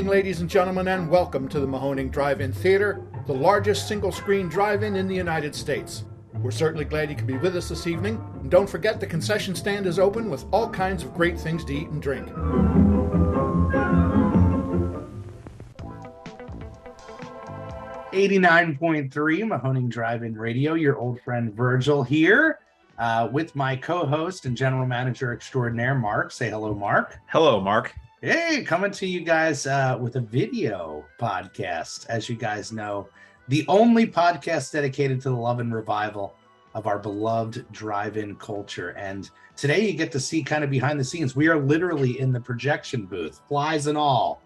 evening, ladies and gentlemen, and welcome to the Mahoning Drive-In Theater, the largest single-screen drive-in in the United States. We're certainly glad you could be with us this evening, and don't forget the concession stand is open with all kinds of great things to eat and drink. .3 Mahoning Drive-In Radio, your old friend Virgil here with my co-host and general manager extraordinaire, Mark. Say hello, Mark. Hello, Mark. Hey, coming to you guys with a video podcast. As you guys know, the only podcast dedicated to the love and revival of our beloved drive-in culture. And today you get to see kind of behind the scenes. We are literally in the projection booth, flies and all.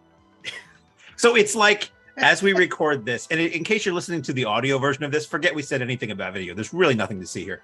So it's like, as we record this, and in case you're listening to the audio version of this, forget we said anything about video. There's really nothing to see here.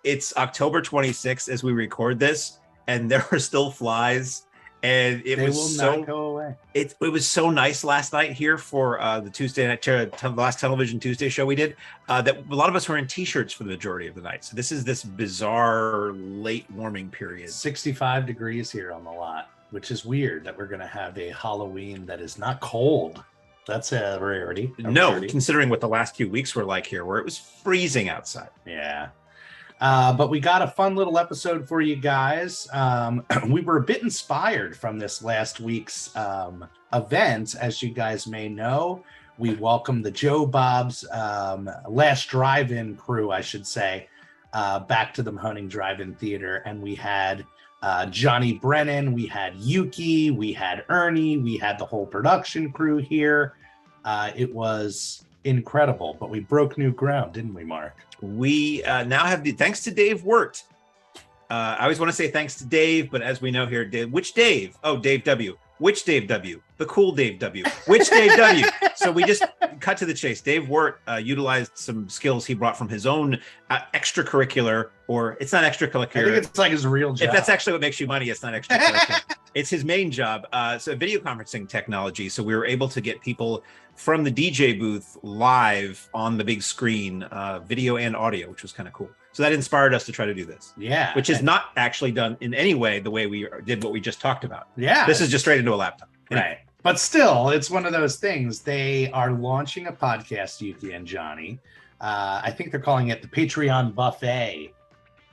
It's October 26th as we record this, and there are still flies. And they will not go away. It was so nice last night here for the Tuesday night, the last Television Tuesday show we did, that a lot of us were in t-shirts for the majority of the night. So this is this bizarre late warming period. 65 degrees here on the lot, which is weird that we're going to have a Halloween that is not cold. That's a rarity. Considering what the last few weeks were like here, where it was freezing outside. Yeah. But we got a fun little episode for you guys. We were a bit inspired from this last week's event. As you guys may know, we welcomed the Joe Bob's last drive-in crew, I should say, back to the Mahoning Drive-In Theater. And we had Johnny Brennan, we had Yuki, we had Ernie, we had the whole production crew here. It was incredible, but we broke new ground, didn't we, Mark? We now have thanks to Dave Wirt. I always want to say thanks to Dave, but as we know here, Dave, which Dave? Oh, Dave W. Which Dave W? The cool Dave W. Which Dave W? So we just cut to the chase. Dave Wirt utilized some skills he brought from his own extracurricular, or it's not extracurricular. I think it's like his real job. If that's actually what makes you money, it's not extracurricular. It's his main job. So video conferencing technology. So we were able to get people from the DJ booth live on the big screen, video and audio, which was kind of cool. So that inspired us to try to do this. Yeah. Which is not actually done in any way the way we did what we just talked about. Yeah. This is just straight into a laptop. Anyway. Right. But still, it's one of those things. They are launching a podcast, Yuki and Johnny. I think they're calling it the Patreon Buffet.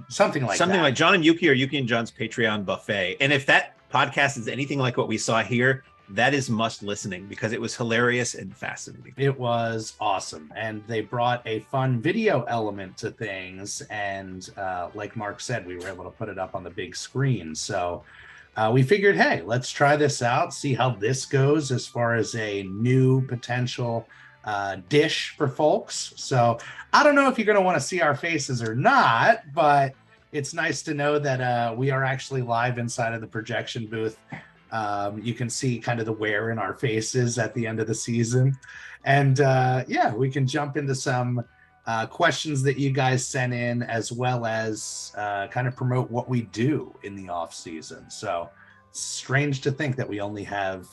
Something like John and Yuki, or Yuki and John's Patreon Buffet. And if that podcast is anything like what we saw here, that is must listening, because it was hilarious and fascinating. It was awesome. And they brought a fun video element to things. And like Mark said, we were able to put it up on the big screen. So we figured, hey, let's try this out, see how this goes as far as a new potential dish for folks. So I don't know if you're going to want to see our faces or not, but it's nice to know that we are actually live inside of the projection booth. You can see kind of the wear in our faces at the end of the season. And yeah, we can jump into some questions that you guys sent in, as well as kind of promote what we do in the off season. So it's strange to think that we only have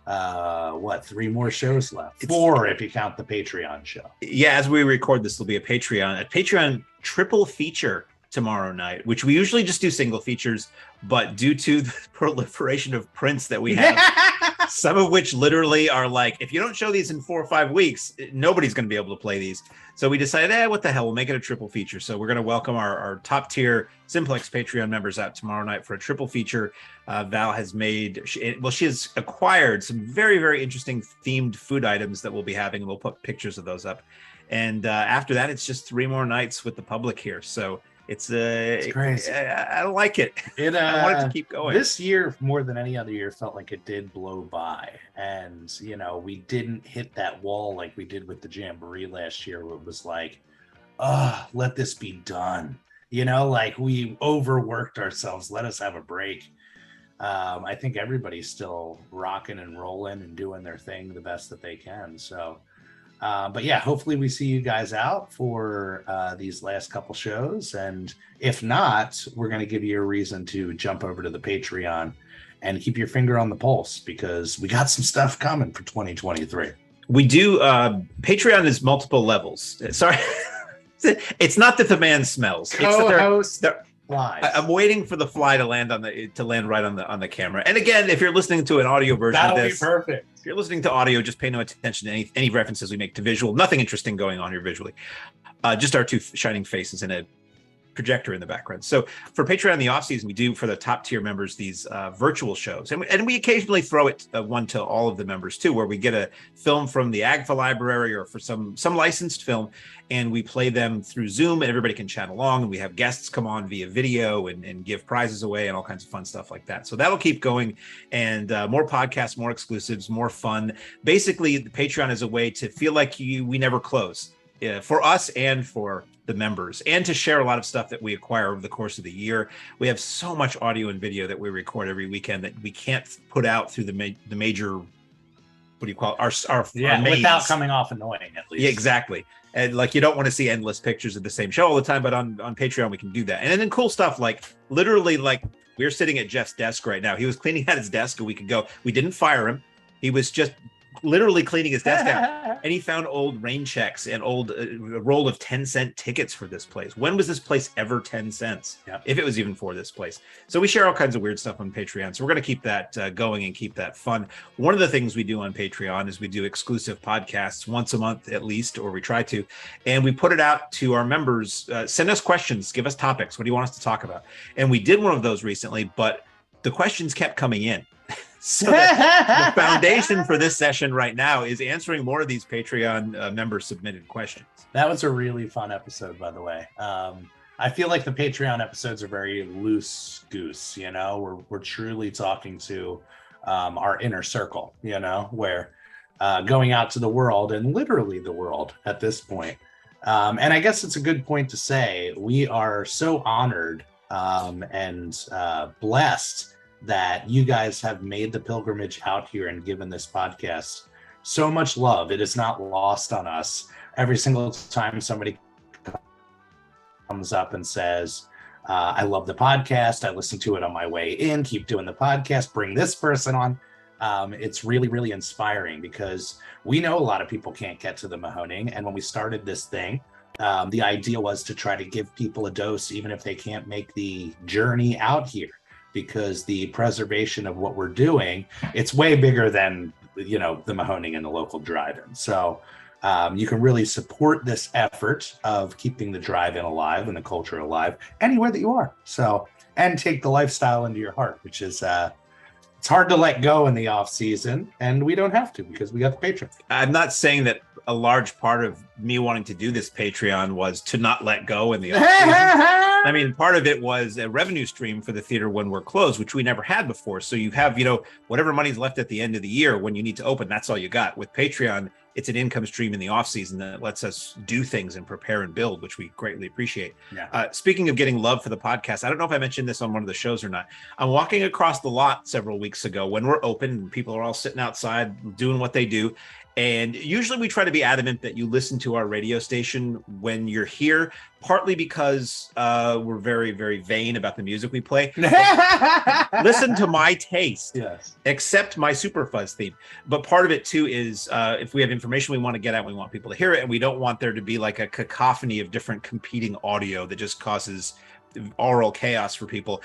3 more shows left? 4 if you count the Patreon show. Yeah, as we record this, will be a Patreon triple feature tomorrow night, which we usually just do single features, but due to the proliferation of prints that we have, some of which literally are like, if you don't show these in 4 or 5 weeks, nobody's going to be able to play these. So we decided, what the hell, we'll make it a triple feature. So we're going to welcome our top tier Simplex Patreon members out tomorrow night for a triple feature. Val has she has acquired some very, very interesting themed food items that we'll be having, and we'll put pictures of those up. And after that, it's just 3 more nights with the public here. So it's crazy. I like it. I want it to keep going. This year, more than any other year, felt like it did blow by. And, we didn't hit that wall like we did with the Jamboree last year, where it was like, let this be done. Like we overworked ourselves. Let us have a break. I think everybody's still rocking and rolling and doing their thing the best that they can. So, but yeah, hopefully we see you guys out for these last couple shows. And if not, we're going to give you a reason to jump over to the Patreon and keep your finger on the pulse, because we got some stuff coming for 2023. We do. Patreon is multiple levels. Sorry. It's not that the man smells. Co-host flies. I'm waiting for the fly to land right on the camera. And again, if you're listening to an audio version That'll of this, be perfect. if you're listening to audio, just pay no attention to any references we make to visual. Nothing interesting going on here visually. Just our two shining faces and a projector in the background. So for Patreon in the off season, we do for the top tier members these virtual shows, and we occasionally throw it one to all of the members too, where we get a film from the AGFA library or for some licensed film, and we play them through Zoom, and everybody can chat along, and we have guests come on via video and give prizes away and all kinds of fun stuff like that. So that'll keep going, and more podcasts, more exclusives, more fun. Basically, the Patreon is a way to feel like we never close for us and for the members, and to share a lot of stuff that we acquire over the course of the year. We have so much audio and video that we record every weekend that we can't put out through the major, what do you call it? Our without coming off annoying, at least. Yeah, exactly. And like, you don't want to see endless pictures of the same show all the time, but on Patreon we can do that. And then cool stuff like literally, like, we're sitting at Jeff's desk right now. He was cleaning out his desk a week ago. We didn't fire him. He was just literally cleaning his desk out, and he found old rain checks and old a roll of 10-cent tickets for this place. When was this place ever 10 cents? Yep. If it was even for this place. So we share all kinds of weird stuff on Patreon. So we're going to keep that going and keep that fun. One of the things we do on Patreon is we do exclusive podcasts once a month at least, or we try to, and we put it out to our members. Send us questions, give us topics. What do you want us to talk about? And we did one of those recently, but the questions kept coming in. So the foundation for this session right now is answering more of these Patreon member submitted questions. That was a really fun episode, by the way. I feel like the Patreon episodes are very loose goose, you know, we're truly talking to our inner circle, you know, where going out to the world, and literally the world at this point. And I guess it's a good point to say we are so honored and blessed that you guys have made the pilgrimage out here and given this podcast so much love. It is not lost on us. Every single time somebody comes up and says, I love the podcast, I listen to it on my way in, keep doing the podcast, bring this person on. It's really, really inspiring, because we know a lot of people can't get to the Mahoning. And when we started this thing, the idea was to try to give people a dose, even if they can't make the journey out here, because the preservation of what we're doing, it's way bigger than, you know, the Mahoning and the local drive-in. So you can really support this effort of keeping the drive-in alive and the culture alive anywhere that you are. So, and take the lifestyle into your heart, which is it's hard to let go in the off season, and we don't have to, because we got the Patreon. I'm not saying that a large part of me wanting to do this Patreon was to not let go in the off season. I mean, part of it was a revenue stream for the theater when we're closed, which we never had before. So you have, you know, whatever money's left at the end of the year when you need to open, that's all you got. With Patreon, it's an income stream in the off season that lets us do things and prepare and build, which we greatly appreciate. Yeah. Speaking of getting love for the podcast, I don't know if I mentioned this on one of the shows or not. I'm walking across the lot several weeks ago when we're open and people are all sitting outside doing what they do. And usually we try to be adamant that you listen to our radio station when you're here, partly because we're very, very vain about the music we play. Listen to my taste, yes, except my Super Fuzz theme. But part of it too is if we have information we want to get out, we want people to hear it, and we don't want there to be like a cacophony of different competing audio that just causes oral chaos for people.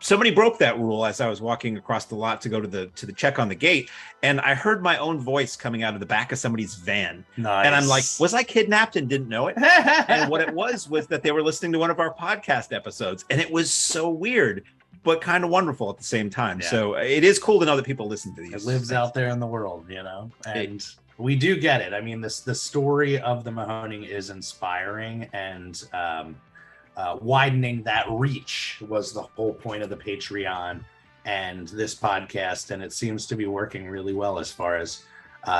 Somebody broke that rule as I was walking across the lot to go to the check on the gate, and I heard my own voice coming out of the back of somebody's van. Nice. And I'm like, was I kidnapped and didn't know it? And what it was that they were listening to one of our podcast episodes, and it was so weird, but kind of wonderful at the same time. Yeah. So it is cool to know that people listen to these. It lives out there in the world, you know, and we do get it. I mean, the story of the Mahoning is inspiring, and widening that reach was the whole point of the Patreon and this podcast, and it seems to be working really well as far as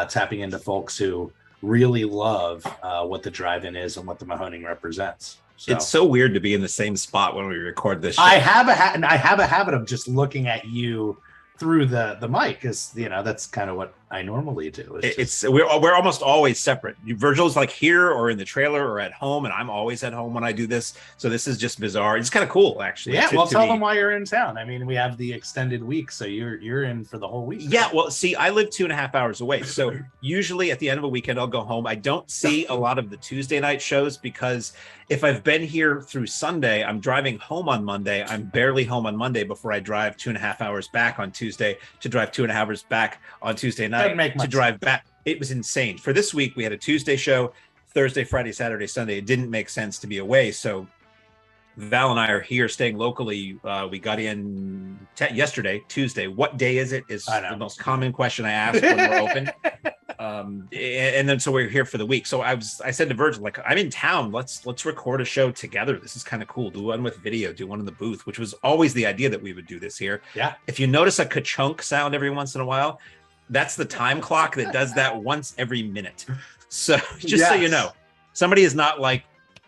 tapping into folks who really love what the drive-in is and what the Mahoning represents. So, it's so weird to be in the same spot when we record this show. I have a habit of just looking at you through the mic, because, you know, that's kind of what I normally do. We're almost always separate. Virgil's like here or in the trailer or at home, and I'm always at home when I do this. So this is just bizarre. It's kind of cool, actually. Yeah, well, tell them why you're in town. I mean, we have the extended week, so you're in for the whole week. Yeah, well, see, I live 2.5 hours away, so usually at the end of a weekend I'll go home. I don't see a lot of the Tuesday night shows because if I've been here through Sunday, I'm driving home on Monday. I'm barely home on Monday before I drive 2.5 hours back on Tuesday to drive 2.5 hours back on Tuesday night to drive back. It was insane. For this week, we had a Tuesday show, Thursday, Friday, Saturday, Sunday. It didn't make sense to be away. So Val and I are here staying locally. We got in yesterday, Tuesday. What day is it? Is the most common question I ask when we're open. And then so we're here for the week. So I said to Virgil, like, I'm in town. Let's record a show together. This is kind of cool. Do one with video, do one in the booth, which was always the idea that we would do this here. Yeah. If you notice a ka-chunk sound every once in a while, that's the time clock that does that once every minute. So just so you know, somebody is not like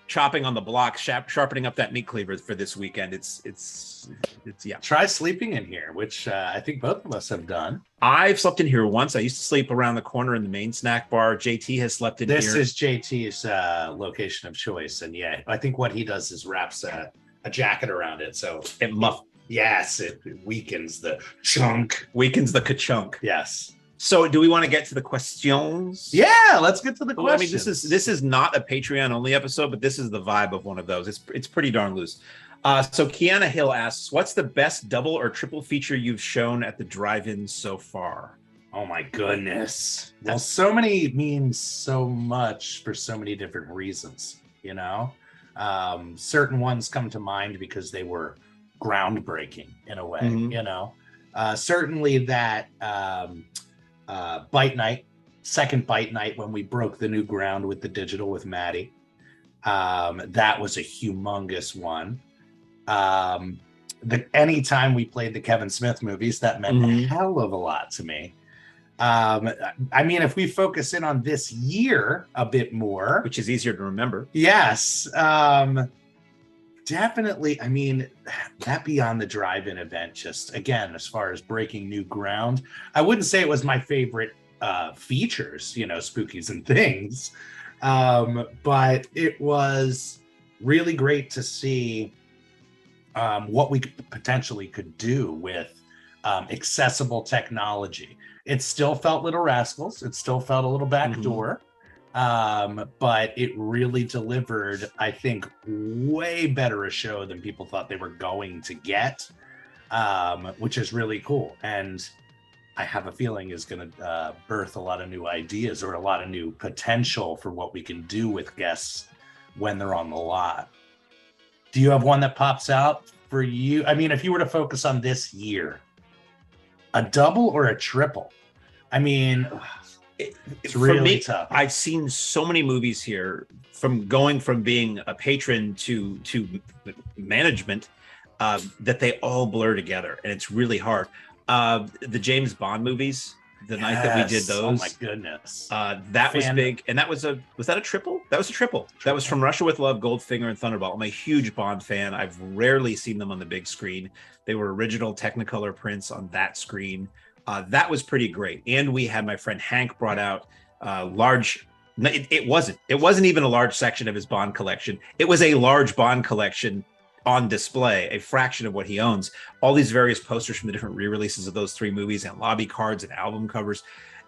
chopping on the block, sharpening up that meat cleaver for this weekend. It's yeah. Try sleeping in here, which I think both of us have done. I've slept in here once. I used to sleep around the corner in the main snack bar. JT has slept in here. This is JT's location of choice, and yeah, I think what he does is wraps a jacket around it, so it muff. Yes, it weakens the chunk. Weakens the ka-chunk. Yes. So do we want to get to the questions? Yeah, let's get to the questions. I mean, this is not a Patreon only episode, but this is the vibe of one of those. It's pretty darn loose. So Kiana Hill asks, what's the best double or triple feature you've shown at the drive-in so far? Oh my goodness. Well, so many means so much for so many different reasons, you know? Certain ones come to mind because they were groundbreaking in a way, you know? Certainly that bite night, second bite night when we broke the new ground with the digital with Maddie. That was a humongous one. Anytime we played the Kevin Smith movies, that meant a hell of a lot to me. I mean, if we focus in on this year a bit more, which is easier to remember. Yes. Definitely. I mean, that Beyond the Drive-In event, just again, as far as breaking new ground, I wouldn't say it was my favorite features, you know, Spookies and Things. But it was really great to see what we potentially could do with accessible technology. It still felt Little Rascals. It still felt a little backdoor. But it really delivered, I think, way better a show than people thought they were going to get, which is really cool. And I have a feeling is going to birth a lot of new ideas or a lot of new potential for what we can do with guests when they're on the lot. Do you have one that pops out for you? I mean, if you were to focus on this year, a double or a triple? I mean, it's really tough. I've seen so many movies here from being a patron to management that they all blur together, and it's really hard. The James Bond movies, the night that we did those. Oh my goodness. That was big. And was that a triple? That was a triple. That was from Russia with Love, Goldfinger, and Thunderball. I'm a huge Bond fan. I've rarely seen them on the big screen. They were original Technicolor prints on that screen. That was pretty great. And we had my friend Hank brought out large. It wasn't even a large section of his Bond collection. It was a large Bond collection on display, a fraction of what he owns. All these various posters from the different re-releases of those three movies and lobby cards and album covers.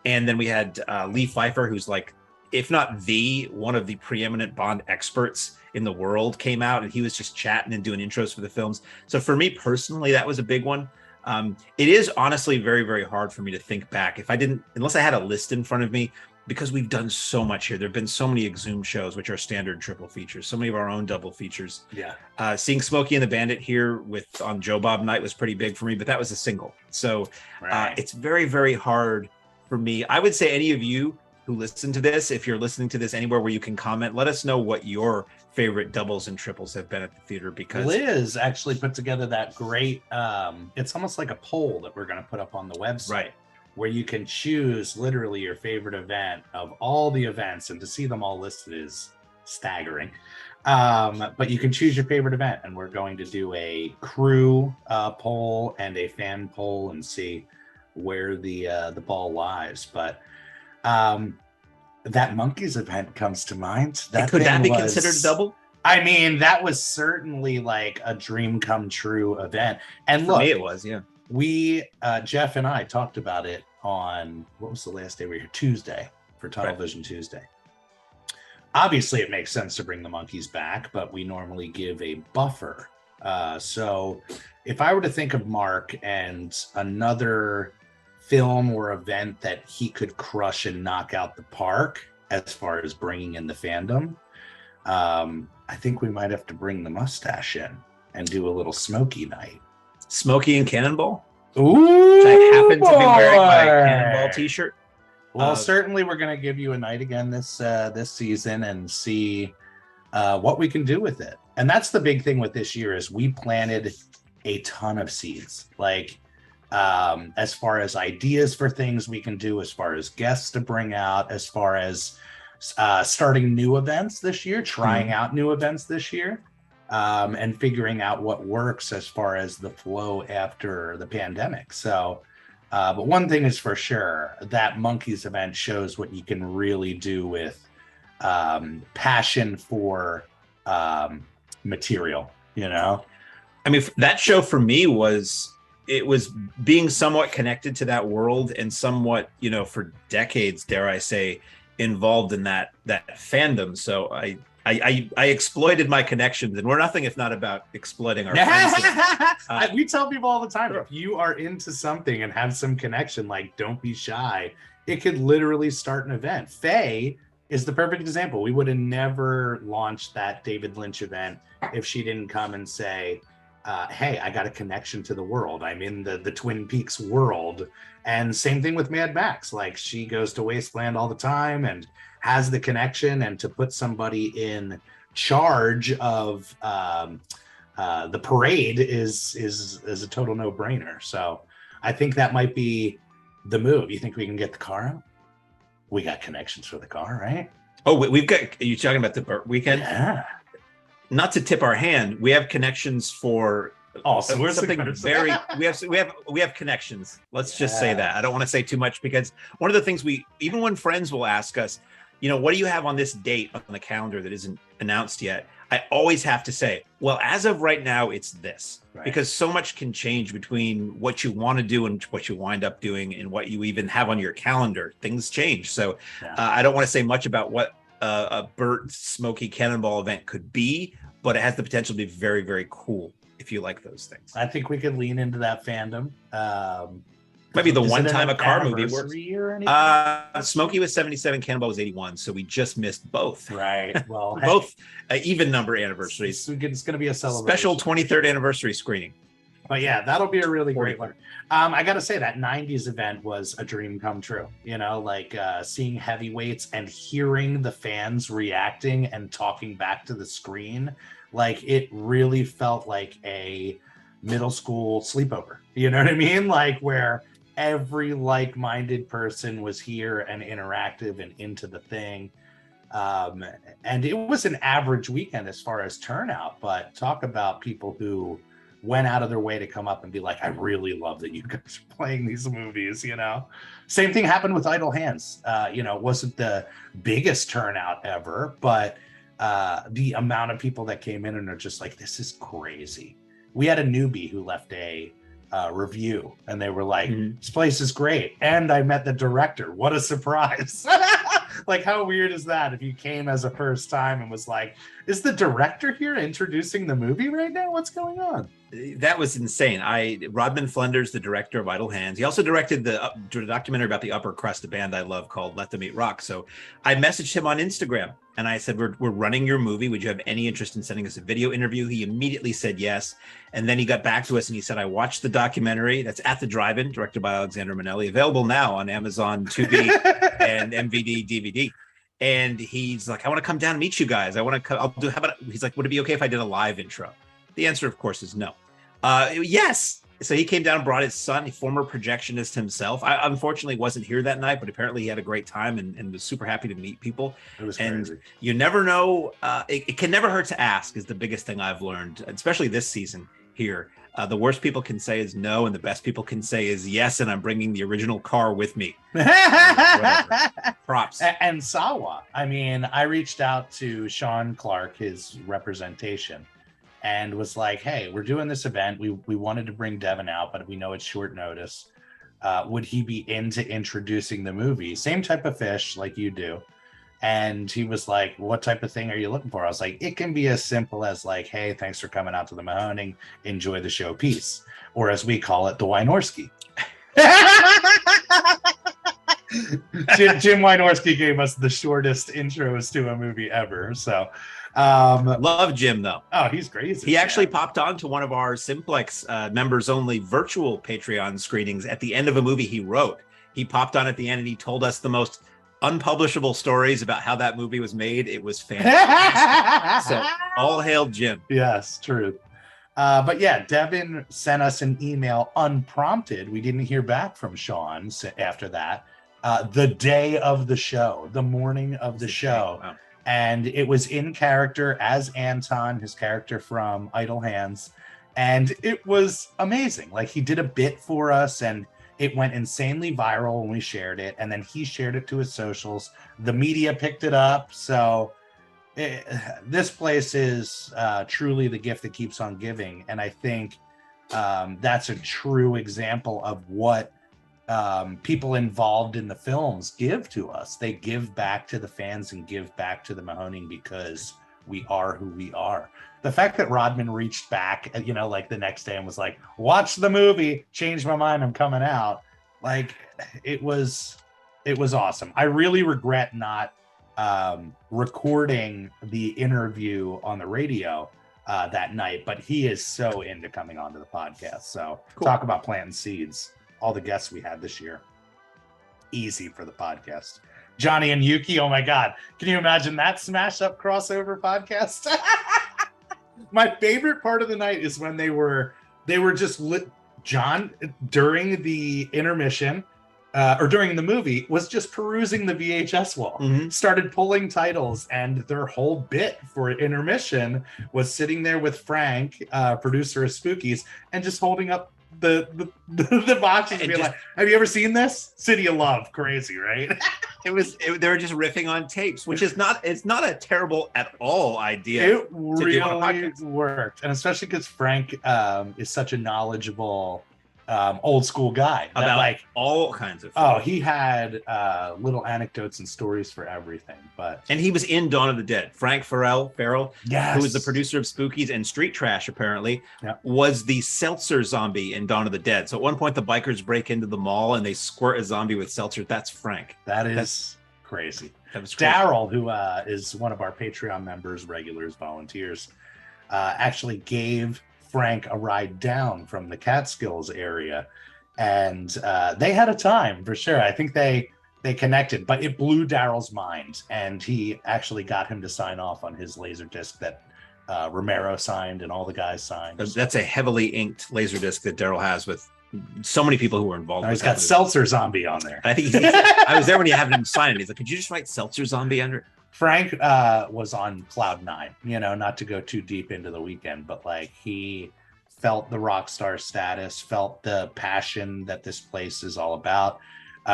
And then we had Lee Pfeiffer, who's like, if not one of the preeminent Bond experts in the world, came out, and he was just chatting and doing intros for the films. So for me personally, that was a big one. It is honestly very, very hard for me to think back unless I had a list in front of me, because we've done so much here. There've been so many Exhumed shows, which are standard triple features, so many of our own double features. Yeah. Seeing Smokey and the Bandit here on Joe Bob Night was pretty big for me, but that was a single. So it's very, very hard for me. I would say any of you who listen to this, if you're listening to this anywhere where you can comment, let us know what your favorite doubles and triples have been at the theater, because Liz actually put together that great, it's almost like a poll that we're going to put up on the website. Right. Where you can choose literally your favorite event of all the events, and to see them all listed is staggering. But you can choose your favorite event, and we're going to do a crew poll and a fan poll and see where the ball lies. But that monkeys event comes to mind. Could that be considered a double? I mean, that was certainly like a dream come true event. And For me, it was, yeah. We, Jeff and I talked about it on, what was the last day we were here? Tuesday, for Tunnel Vision Tuesday. Obviously, it makes sense to bring the monkeys back, but we normally give a buffer. So if I were to think of Mark and another film or event that he could crush and knock out the park as far as bringing in the fandom, I think we might have to bring the mustache in and do a little Smokey night. Smokey and Cannonball? Ooh, which I happen to be wearing my Cannonball t-shirt. Well, certainly we're going to give you a night again this season and see what we can do with it. And that's the big thing with this year is we planted a ton of seeds. Like as far as ideas for things we can do, as far as guests to bring out, as far as starting new events this year, trying out new events this year, and figuring out what works as far as the flow after the pandemic. So, but one thing is for sure, that Monkeys event shows what you can really do with passion for material, you know? I mean, that show for me was being somewhat connected to that world and somewhat, you know, for decades, dare I say, involved in that fandom. So I exploited my connections, and we're nothing if not about exploiting our friends. We tell people all the time, if you are into something and have some connection, like, don't be shy. It could literally start an event. Faye is the perfect example. We would have never launched that David Lynch event if she didn't come and say, hey, I got a connection to the world. I'm in the Twin Peaks world. And same thing with Mad Max. Like, she goes to Wasteland all the time and has the connection, and to put somebody in charge of the parade is a total no-brainer. So I think that might be the move. You think we can get the car out? We got connections for the car, right? Oh, we've got. Are you talking about the weekend? Yeah. Not to tip our hand, we have connections for. Oh, so we're something very. We have connections. Let's just say that. I don't want to say too much, because one of the things even when friends will ask us, you know, what do you have on this date on the calendar that isn't announced yet? I always have to say, well, as of right now, it's this, because so much can change between what you want to do and what you wind up doing and what you even have on your calendar. Things change. So I don't want to say much about what a Burt Smoky Cannonball event could be, but it has the potential to be very, very cool if you like those things. I think we could lean into that fandom. Maybe the one time a car movie works. Or Smokey was 77, Cannonball was 81, so we just missed both. Right. Well, both even number anniversaries. It's going to be a celebration. Special 23rd anniversary screening. But yeah, that'll be a really great one. I got to say, that 90s event was a dream come true. You know, like seeing heavyweights and hearing the fans reacting and talking back to the screen. Like, it really felt like a middle school sleepover. You know what I mean? Like, where every like-minded person was here and interactive and into the thing. And it was an average weekend as far as turnout, but talk about people who went out of their way to come up and be like, I really love that you guys are playing these movies, you know? Same thing happened with Idle Hands. You know, it wasn't the biggest turnout ever, but the amount of people that came in and are just like, this is crazy. We had a newbie who left a review, and they were like, this place is great. And I met the director. What a surprise. Like, how weird is that if you came as a first time and was like, is the director here introducing the movie right now? What's going on? That was insane. Rodman Flenders, the director of Idle Hands, he also directed the documentary about the Upper Crust, a band I love called Let Them Eat Rock. So I messaged him on Instagram and I said, we're running your movie. Would you have any interest in sending us a video interview? He immediately said yes. And then he got back to us and he said, I watched the documentary that's At the Drive-In, directed by Alexander Manelli, available now on Amazon Tubi and MVD DVD. And he's like, I want to come down and meet you guys. He's like, would it be okay if I did a live intro? The answer, of course, is no. Yes. So he came down and brought his son, a former projectionist himself. I unfortunately wasn't here that night, but apparently he had a great time and was super happy to meet people. It was and crazy. You never know. It can never hurt to ask is the biggest thing I've learned, especially this season. here. The worst people can say is no, and the best people can say is yes, and I'm bringing the original car with me. Props. And Sawa. I mean, I reached out to Sean Clark, his representation, and was like, hey, we're doing this event. We wanted to bring Devin out, but we know it's short notice. Would he be into introducing the movie? Same type of fish like you do. And he was like, what type of thing are you looking for? I was like, it can be as simple as like, hey, thanks for coming out to the Mahoning. Enjoy the show. Peace. Or as we call it, the Wynorski. Jim Wynorski gave us the shortest intros to a movie ever. So love Jim, though. Oh, he's crazy. He actually popped on to one of our Simplex members only virtual Patreon screenings at the end of a movie he wrote. He popped on at the end and he told us the most unpublishable stories about how that movie was made. It was fantastic. So all hail Jim. Yes, true. But yeah, Devin sent us an email unprompted. We didn't hear back from Sean after that. The day of the show, the morning of the show. Wow. And it was in character as Anton, his character from Idle Hands. And it was amazing. Like, he did a bit for us, and it went insanely viral when we shared it. And then he shared it to his socials. The media picked it up. So this place is truly the gift that keeps on giving. And I think that's a true example of what people involved in the films give to us. They give back to the fans and give back to the Mahoning because we are who we are. The fact that Rodman reached back, you know, like the next day and was like, watch the movie, changed my mind, I'm coming out. Like, it was awesome. I really regret not recording the interview on the radio that night, but he is so into coming onto the podcast. So cool. Talk about planting seeds. All the guests we had this year. Easy for the podcast. Johnny and Yuki, oh my God. Can you imagine that smash up crossover podcast? My favorite part of the night is when they were just lit. John, during the intermission, or during the movie, was just perusing the VHS wall, started pulling titles, and their whole bit for intermission was sitting there with Frank, producer of Spookies, and just holding up the boxes and being like, have you ever seen this? City of Love, crazy, right? They were just riffing on tapes, which is not a terrible at all idea. It really worked, and especially because Frank is such a knowledgeable old school guy about like all kinds of food. He had little anecdotes and stories for everything. And he was in Dawn of the Dead. Frank Farrell, yes, who was the producer of Spookies and Street Trash, apparently, was the seltzer zombie in Dawn of the Dead. So at one point the bikers break into the mall and they squirt a zombie with seltzer. That's Frank. That's crazy. Daryl, who is one of our Patreon members, regulars, volunteers, actually gave Frank a ride down from the Catskills area, and they had a time for sure. I think they connected, but it blew Daryl's mind, and he actually got him to sign off on his Laserdisc that Romero signed and all the guys signed. That's a heavily inked Laserdisc that Daryl has with so many people who were involved. He's got Seltzer Zombie on there. I think I was there when you had him sign it. He's like, could you just write Seltzer Zombie under it? Frank was on cloud nine, you know, not to go too deep into the weekend, but like, he felt the rock star status, felt the passion that this place is all about.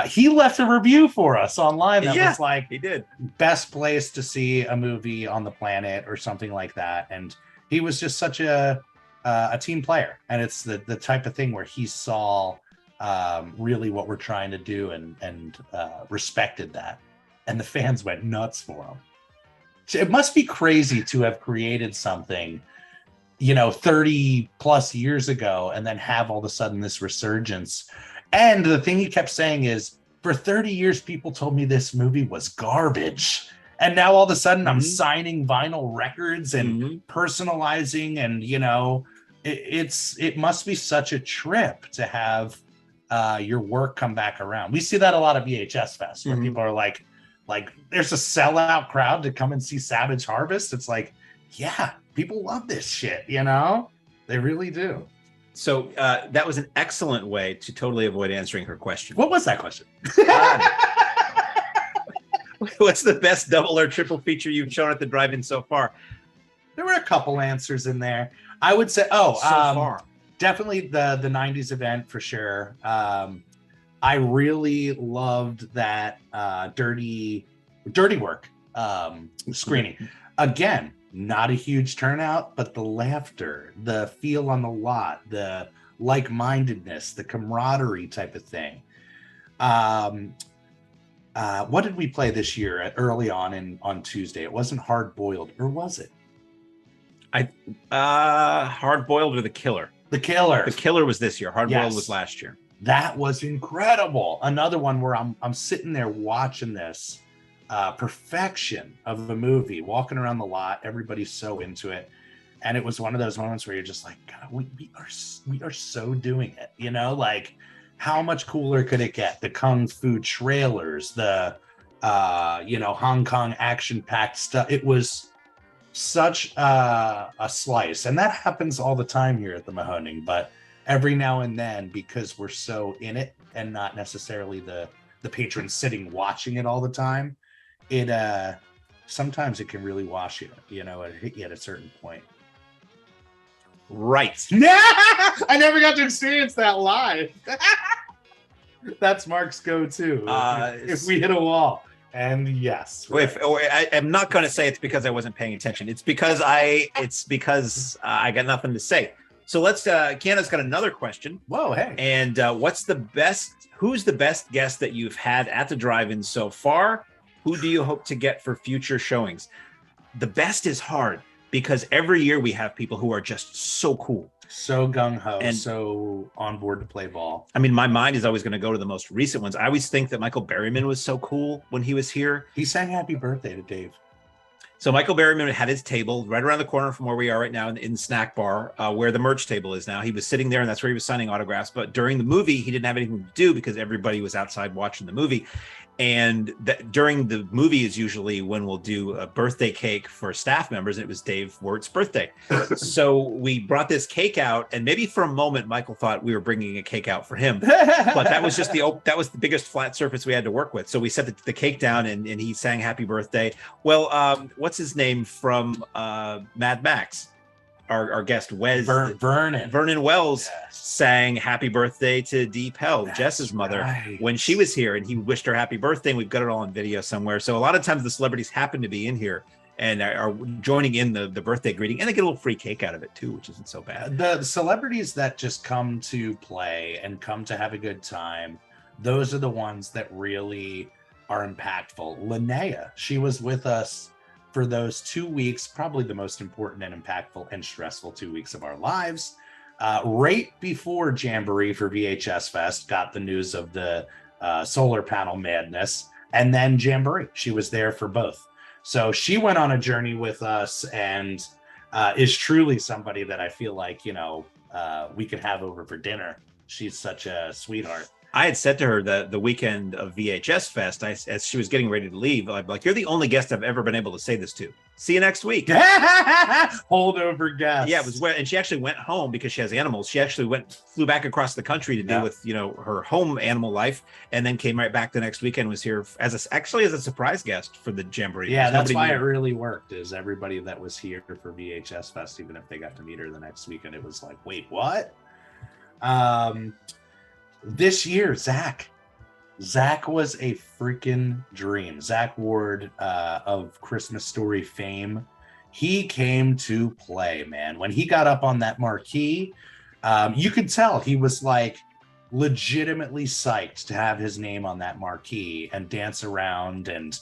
He left a review for us online that was like, he did, best place to see a movie on the planet or something like that. And he was just such a team player. And it's the type of thing where he saw really what we're trying to do and respected that. And the fans went nuts for him. It must be crazy to have created something, you know, 30 plus years ago, and then have all of a sudden this resurgence. And the thing he kept saying is, for 30 years, people told me this movie was garbage. And now all of a sudden I'm signing vinyl records and personalizing, and, you know, it must be such a trip to have your work come back around. We see that a lot of VHS Fest where people are like, there's a sellout crowd to come and see Savage Harvest. It's like, yeah, people love this shit, you know? They really do. So that was an excellent way to totally avoid answering her question. What was that question? What's the best double or triple feature you've shown at the drive-in so far? There were a couple answers in there. I would say, far. definitely the 90s event for sure. I really loved that dirty work screening. Again, not a huge turnout, but the laughter, the feel on the lot, the like-mindedness, the camaraderie type of thing. What did we play this year early on Tuesday? It wasn't Hard Boiled, or was it? Hard Boiled or The Killer? The Killer. The Killer was this year. Hard Boiled was last year. That was incredible. Another one where I'm sitting there watching this perfection of a movie, walking around the lot. Everybody's so into it, and it was one of those moments where you're just like, God, we are so doing it. You know, like how much cooler could it get? The kung fu trailers, the Hong Kong action-packed stuff. It was such a slice, and that happens all the time here at the Mahoning, but every now and then, because we're so in it and not necessarily the patrons sitting watching it all the time, it sometimes it can really wash you, and hit you at a certain point. Right. I never got to experience that live. That's Mark's go-to. If we hit a wall. And yes. I'm not going to say it's because I wasn't paying attention. It's because I got nothing to say. So let's, Kiana's got another question. Whoa, hey. And who's the best guest that you've had at the drive-in so far? Who do you hope to get for future showings? The best is hard because every year we have people who are just so cool. So gung-ho, and so on board to play ball. I mean, my mind is always going to go to the most recent ones. I always think that Michael Berryman was so cool when he was here. He sang happy birthday to Dave. So Michael Berryman had his table right around the corner from where we are right now in the snack bar, where the merch table is now. He was sitting there, and that's where he was signing autographs. But during the movie, he didn't have anything to do because everybody was outside watching the movie. And during the movie is usually when we'll do a birthday cake for staff members. And it was Dave Wirt's birthday. So we brought this cake out, and maybe for a moment, Michael thought we were bringing a cake out for him. But that was just that was the biggest flat surface we had to work with. So we set the cake down, and he sang happy birthday. Well, what's his name from Mad Max? Our guest Wes Vernon Wells sang happy birthday to Dee Pell, Jess's mother, when she was here, and he wished her happy birthday. And we've got it all on video somewhere. So a lot of times the celebrities happen to be in here and are joining in the birthday greeting, and they get a little free cake out of it too, which isn't so bad. The celebrities that just come to play and come to have a good time, those are the ones that really are impactful. Linnea, she was with us for those 2 weeks, probably the most important and impactful and stressful 2 weeks of our lives. Right before Jamboree for VHS Fest, got the news of the solar panel madness, and then Jamboree. She was there for both. So she went on a journey with us, and is truly somebody that I feel like, we could have over for dinner. She's such a sweetheart. I had said to her the weekend of VHS Fest, as she was getting ready to leave, I'm like, you're the only guest I've ever been able to say this to. See you next week. Holdover guest. Yeah, it was and she actually went home because she has animals. She actually flew back across the country to deal with, her home animal life, and then came right back the next weekend, was here as a surprise guest for the Jamboree. Yeah, that's why it really worked, is everybody that was here for VHS Fest, even if they got to meet her the next weekend, it was like, wait, what? This year, Zach was a freaking dream. Zach Ward of Christmas Story fame. He came to play, man. When he got up on that marquee, you could tell he was like legitimately psyched to have his name on that marquee and dance around. And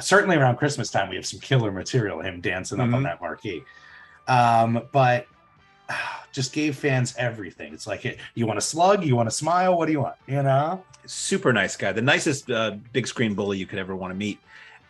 certainly around Christmas time, we have some killer material, him dancing up on that marquee. But just gave fans everything. It's like, you want a slug? You want a smile? What do you want? Super nice guy. The nicest big screen bully you could ever want to meet.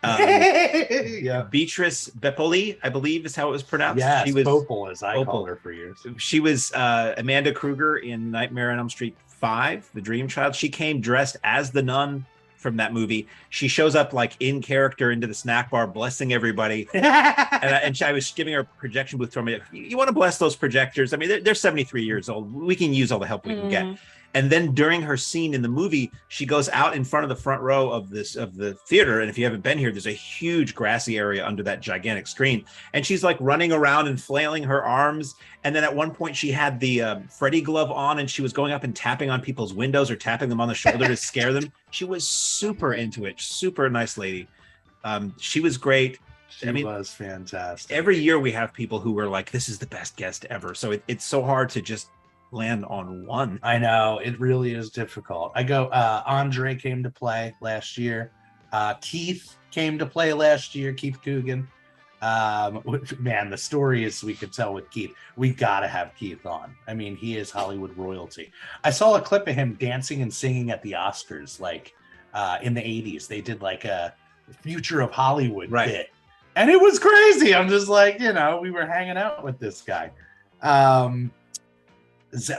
Yeah. Beatrice Bepoli, I believe is how it was pronounced. Yeah, she was Bopel, as I called her for years. She was Amanda Kruger in Nightmare on Elm Street 5, The Dream Child. She came dressed as the nun from that movie. She shows up like in character into the snack bar, blessing everybody. and I was giving her a projection booth for me. You want to bless those projectors? I mean, they're 73 years old. We can use all the help we can get. And then during her scene in the movie, she goes out in front of the front row of the theater. And if you haven't been here, there's a huge grassy area under that gigantic screen. And she's like running around and flailing her arms. And then at one point she had the Freddy glove on and she was going up and tapping on people's windows or tapping them on the shoulder to scare them. She was super into it. Super nice lady. She was great. She was fantastic. Every year we have people who were like, this is the best guest ever. So it's so hard to just land on one. I know, it really is difficult. Andre came to play last year. Keith came to play last year, Keith Coogan. Man, the stories we could tell with Keith. We gotta have Keith on. I mean, he is Hollywood royalty. I saw a clip of him dancing and singing at the Oscars, like in the 80s. They did like a Future of Hollywood bit. And it was crazy. I'm just like, we were hanging out with this guy.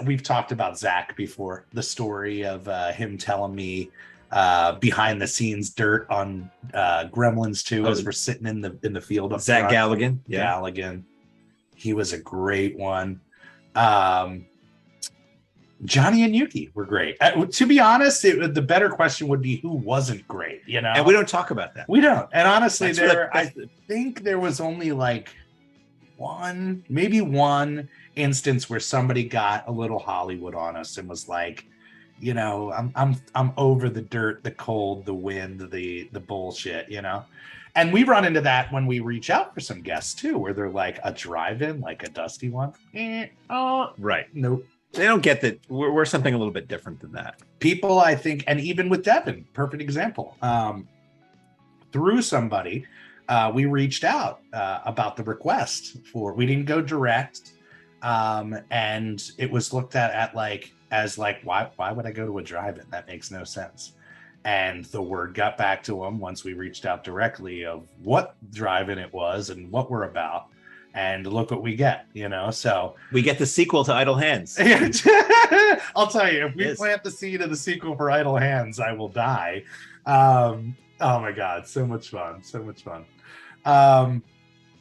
We've talked about Zach before, the story of him telling me behind the scenes dirt on Gremlins 2 as we're sitting in the field of Zach Galligan. Galligan. He was a great one. Johnny and Yuki were great. To be honest, the better question would be who wasn't great, And we don't talk about that. We don't. And honestly, I think there was only like maybe one instance where somebody got a little Hollywood on us and was like, I'm over the dirt, the cold, the wind, the bullshit, And we run into that when we reach out for some guests too, where they're like a drive-in, like a dusty one. Right. Nope. They don't get that we're something a little bit different than that. People, I think, and even with Devin, perfect example. Through somebody, we reached out about the request we didn't go direct. And it was looked at as why would I go to a drive-in? That makes no sense. And the word got back to him once we reached out directly of what drive-in it was and what we're about. And look what we get, so we get the sequel to Idle Hands. I'll tell you, if we plant the seed of the sequel for Idle Hands, I will die. Oh my God. So much fun.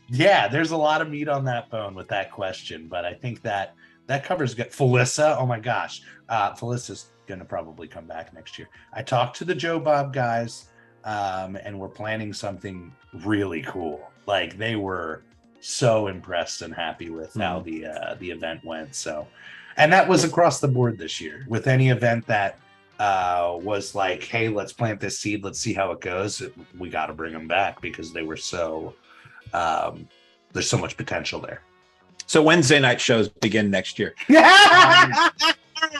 Yeah, there's a lot of meat on that bone with that question, but I think that covers good. Felissa, oh my gosh. Felissa's going to probably come back next year. I talked to the Joe Bob guys, and we're planning something really cool. Like, they were so impressed and happy with how the event went. So, and that was across the board this year. With any event that was like, hey, let's plant this seed, let's see how it goes, we got to bring them back because they were so there's so much potential there. So Wednesday night shows begin next year.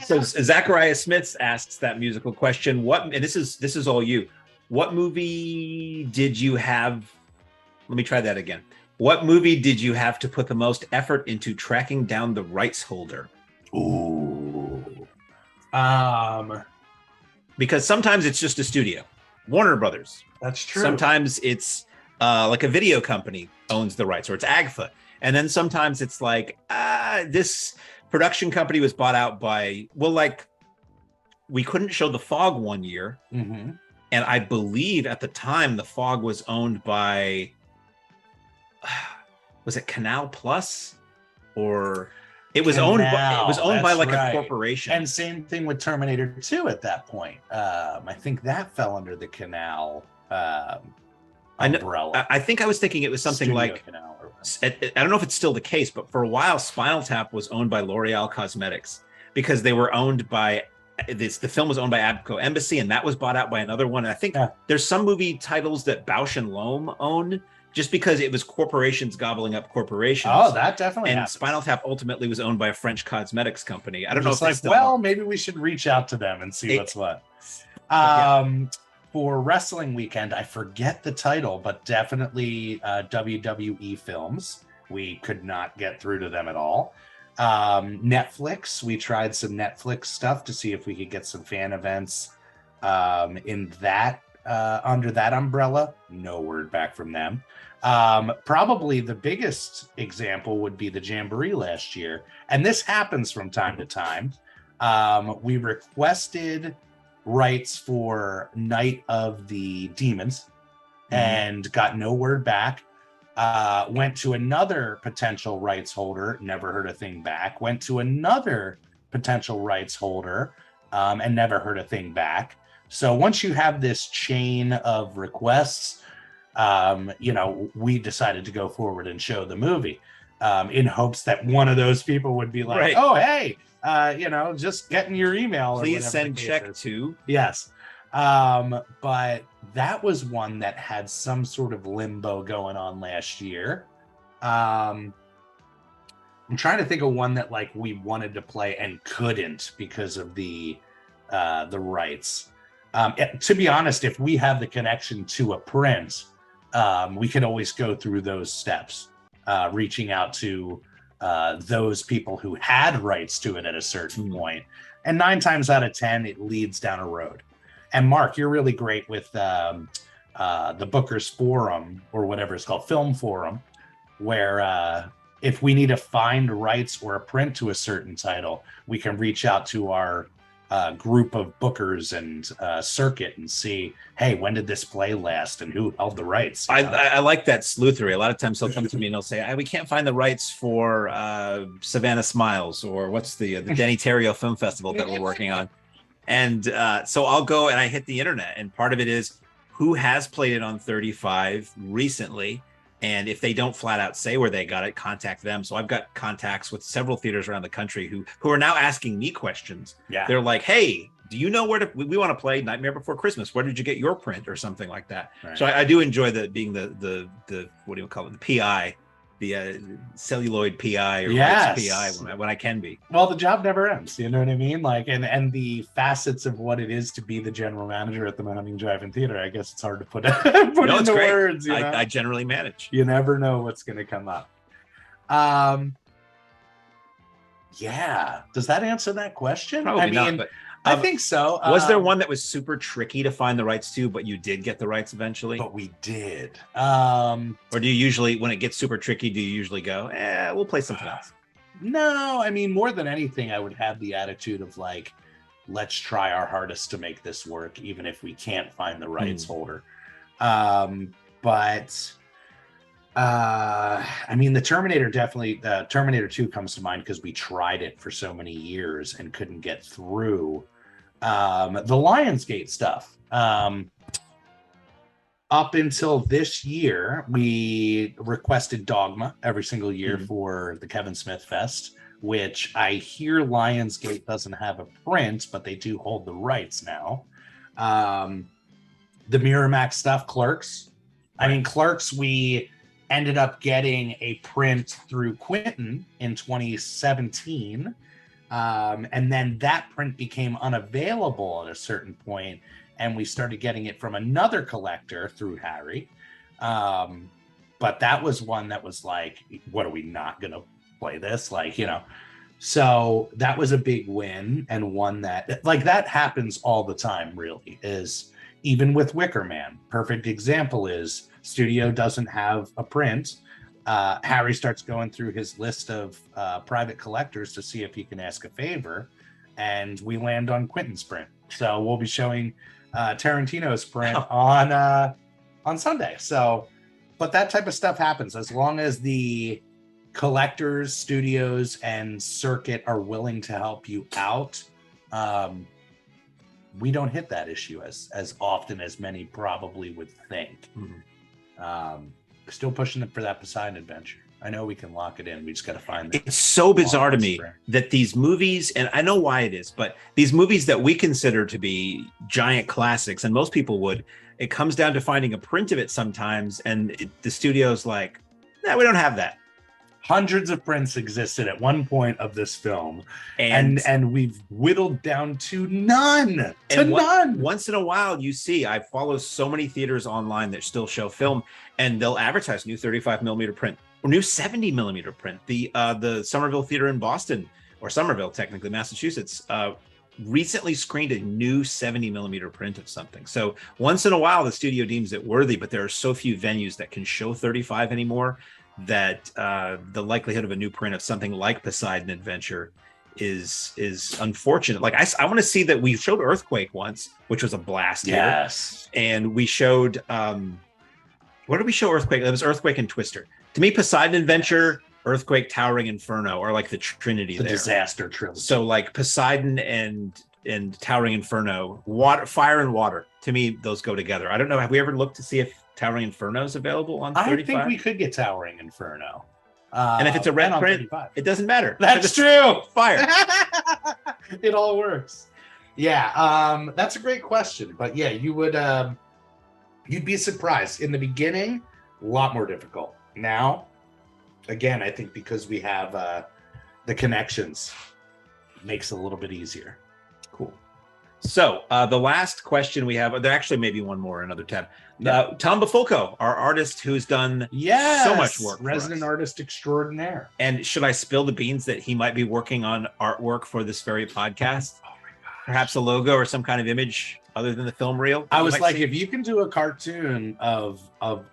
So Zachariah Smith asks that musical question. And this is all you. What movie did you have? Let me try that again. What movie did you have to put the most effort into tracking down the rights holder? Ooh. Because sometimes it's just a studio. Warner Brothers. That's true. Sometimes it's like a video company owns the rights, or it's AGFA. And then sometimes it's like, this production company was bought out by, we couldn't show The Fog one year. Mm-hmm. And I believe at the time, The Fog was owned by, was it Canal Plus? Or it was owned by like a corporation. And same thing with Terminator 2 at that point. I think that fell under the Canal umbrella. I think I was thinking it was something Studio like, I don't know if it's still the case, but for a while, Spinal Tap was owned by L'Oreal Cosmetics because they were owned by the film was owned by Abco Embassy, and that was bought out by another one. And I think there's some movie titles that Bausch and Lomb own just because it was corporations gobbling up corporations. Oh, that definitely And happens. Spinal Tap ultimately was owned by a French cosmetics company. I don't know if it's like, maybe we should reach out to them and see what's what. For Wrestling Weekend, I forget the title, but definitely WWE films. We could not get through to them at all. Netflix, we tried some Netflix stuff to see if we could get some fan events in that under that umbrella. No word back from them. Probably the biggest example would be the Jamboree last year, and this happens from time to time. We requested rights for Night of the Demons and got no word back. Went to another potential rights holder, never heard a thing back. Went to another potential rights holder, and never heard a thing back. So once you have this chain of requests, we decided to go forward and show the movie in hopes that one of those people would be like, oh, hey, just getting your email. Please send check to. Yes. But that was one that had some sort of limbo going on last year. I'm trying to think of one that like we wanted to play and couldn't because of the rights. To be honest, if we have the connection to a print, we could always go through those steps, reaching out to those people who had rights to it at a certain point. And 9 times out of 10, it leads down a road. And Mark, you're really great with the Booker's Forum, or whatever it's called, Film Forum, where if we need to find rights or a print to a certain title, we can reach out to our group of bookers and circuit and see, hey, when did this play last and who held the rights? I like that sleuthery. A lot of times he'll come to me and he'll say, we can't find the rights for Savannah Smiles, or what's the Denny Terrio Film Festival that we're working on. And so I'll go and I hit the internet, and part of it is who has played it on 35 recently. And if they don't flat out say where they got it, contact them. So I've got contacts with several theaters around the country who are now asking me questions. Yeah. They're like, hey, do you know where we want to play Nightmare Before Christmas? Where did you get your print or something like that? Right. So I do enjoy being the what do you call it? The PI, the celluloid PI or PI when I can be. Well, the job never ends. You know what I mean? Like, and the facets of what it is to be the general manager at the Mahoning Drive-In Theater, I guess it's hard to put into words. I generally manage. You never know what's going to come up. Yeah. Does that answer that question? Probably not, but I think so. Was there one that was super tricky to find the rights to, but you did get the rights eventually? But we did. Or do you usually, when it gets super tricky, do you usually go, we'll play something else? No, I mean, more than anything, I would have the attitude of like, let's try our hardest to make this work, even if we can't find the rights holder. But I mean, the Terminator 2 comes to mind because we tried it for so many years and couldn't get through. The Lionsgate stuff. Up until this year, we requested Dogma every single year for the Kevin Smith Fest, which I hear Lionsgate doesn't have a print, but they do hold the rights now. The Miramax stuff, Clerks. I mean, Clerks, we ended up getting a print through Quentin in 2017. And then that print became unavailable at a certain point, and we started getting it from another collector through Harry. But that was one that was like, what, are we not going to play this? Like, so that was a big win, and one that, like, that happens all the time, really, is even with Wicker Man. Perfect example is studio doesn't have a print. Harry starts going through his list of private collectors to see if he can ask a favor, and we land on Quentin's print. So we'll be showing Tarantino's print on Sunday. So, but that type of stuff happens as long as the collectors, studios, and circuit are willing to help you out. We don't hit that issue as often as many probably would think. Still pushing for that Poseidon adventure. I know we can lock it in. We just got to find it. It's so bizarre to me that these movies, and I know why it is, but these movies that we consider to be giant classics, and most people would, it comes down to finding a print of it sometimes, and the studio's like, we don't have that. Hundreds of prints existed at one point of this film, and we've whittled down to none. Once in a while, you see, I follow so many theaters online that still show film, and they'll advertise new 35 millimeter print or new 70 millimeter print. The Somerville Theater in Boston, or Somerville, technically, Massachusetts, recently screened a new 70 millimeter print of something. So once in a while, the studio deems it worthy, but there are so few venues that can show 35 anymore that the likelihood of a new print of something like Poseidon Adventure is unfortunate. Like I want to see that. We showed Earthquake once, which was a blast. Yes. Here. And we showed what did we show Earthquake? It was Earthquake and Twister. To me, Poseidon Adventure, Earthquake, Towering Inferno are like the trinity, the disaster trilogy. So like Poseidon and and Towering Inferno, fire and water. To me, those go together. I don't know. Have we ever looked to see if Towering Inferno is available on 35? I think we could get Towering Inferno. And if it's a red print, it doesn't matter. That's true. Fire. It all works. Yeah, that's a great question. But yeah, you would you'd be surprised. In the beginning, a lot more difficult. Now, again, I think because we have the connections, it makes it a little bit easier. Cool. So the last question we have, there actually may be one more, another tab. Tom Bafulco, our artist who's done so much work. Resident artist extraordinaire. And should I spill the beans that he might be working on artwork for this very podcast? Oh my gosh. Perhaps a logo or some kind of image other than the film reel? I was like, if you can do a cartoon of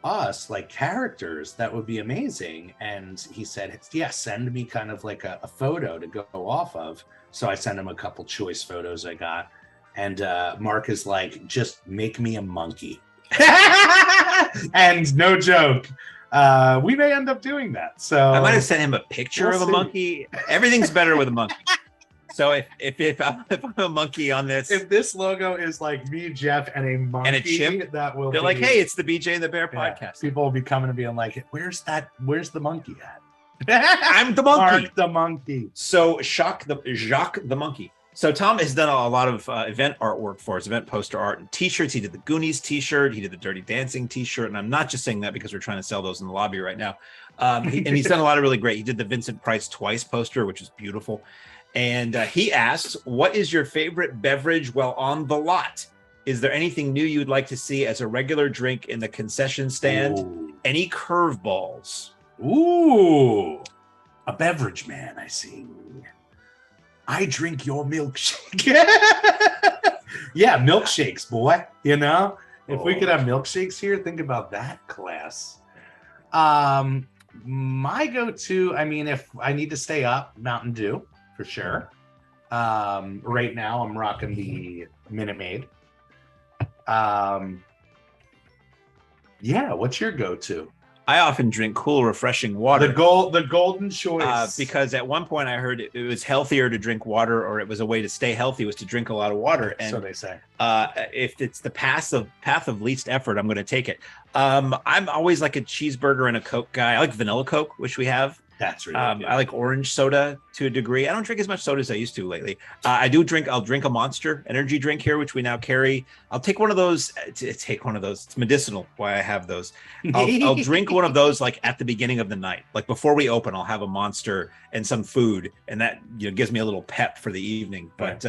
us, like characters, that would be amazing. And he said, yeah, send me kind of like a photo to go off of. So I sent him a couple choice photos I got. And Mark is like, just make me a monkey. And no joke, we may end up doing that. So I might have sent him a picture of a monkey. Everything's better with a monkey. So if I'm a monkey on this, if this logo is like me, Jeff, and a monkey, and a chimp, that will they're like, hey, it's the BJ and the Bear podcast. People will be coming and being like, where's the monkey at? I'm the monkey. Mark the monkey. So Jacques the monkey. So Tom has done a lot of event artwork for us, event poster art and t-shirts. He did the Goonies t-shirt. He did the Dirty Dancing t-shirt. And I'm not just saying that because we're trying to sell those in the lobby right now. And he's done a lot of really great. He did the Vincent Price Twice poster, which is beautiful. And he asks, what is your favorite beverage while on the lot? Is there anything new you'd like to see as a regular drink in the concession stand? Ooh. Any curveballs? Ooh, a beverage man, I see. I drink your milkshake. Yeah, milkshakes, boy. You know, if we could have milkshakes here, think about that class. My go-to, I mean, if I need to stay up, Mountain Dew for sure. Right now, I'm rocking the Minute Maid. Yeah, what's your go-to? I often drink cool, refreshing water. The golden choice. Because at one point I heard it was healthier to drink water, or it was a way to stay healthy was to drink a lot of water. And so they say. If it's the path of least effort, I'm going to take it. I'm always like a cheeseburger and a Coke guy. I like vanilla Coke, which we have. That's really good. I like orange soda to a degree. I don't drink as much soda as I used to lately. I'll drink a Monster energy drink here, which we now carry. I'll take one of those. It's medicinal. Why I have those. I'll drink one of those like at the beginning of the night, like before we open. I'll have a Monster and some food, and that gives me a little pep for the evening. But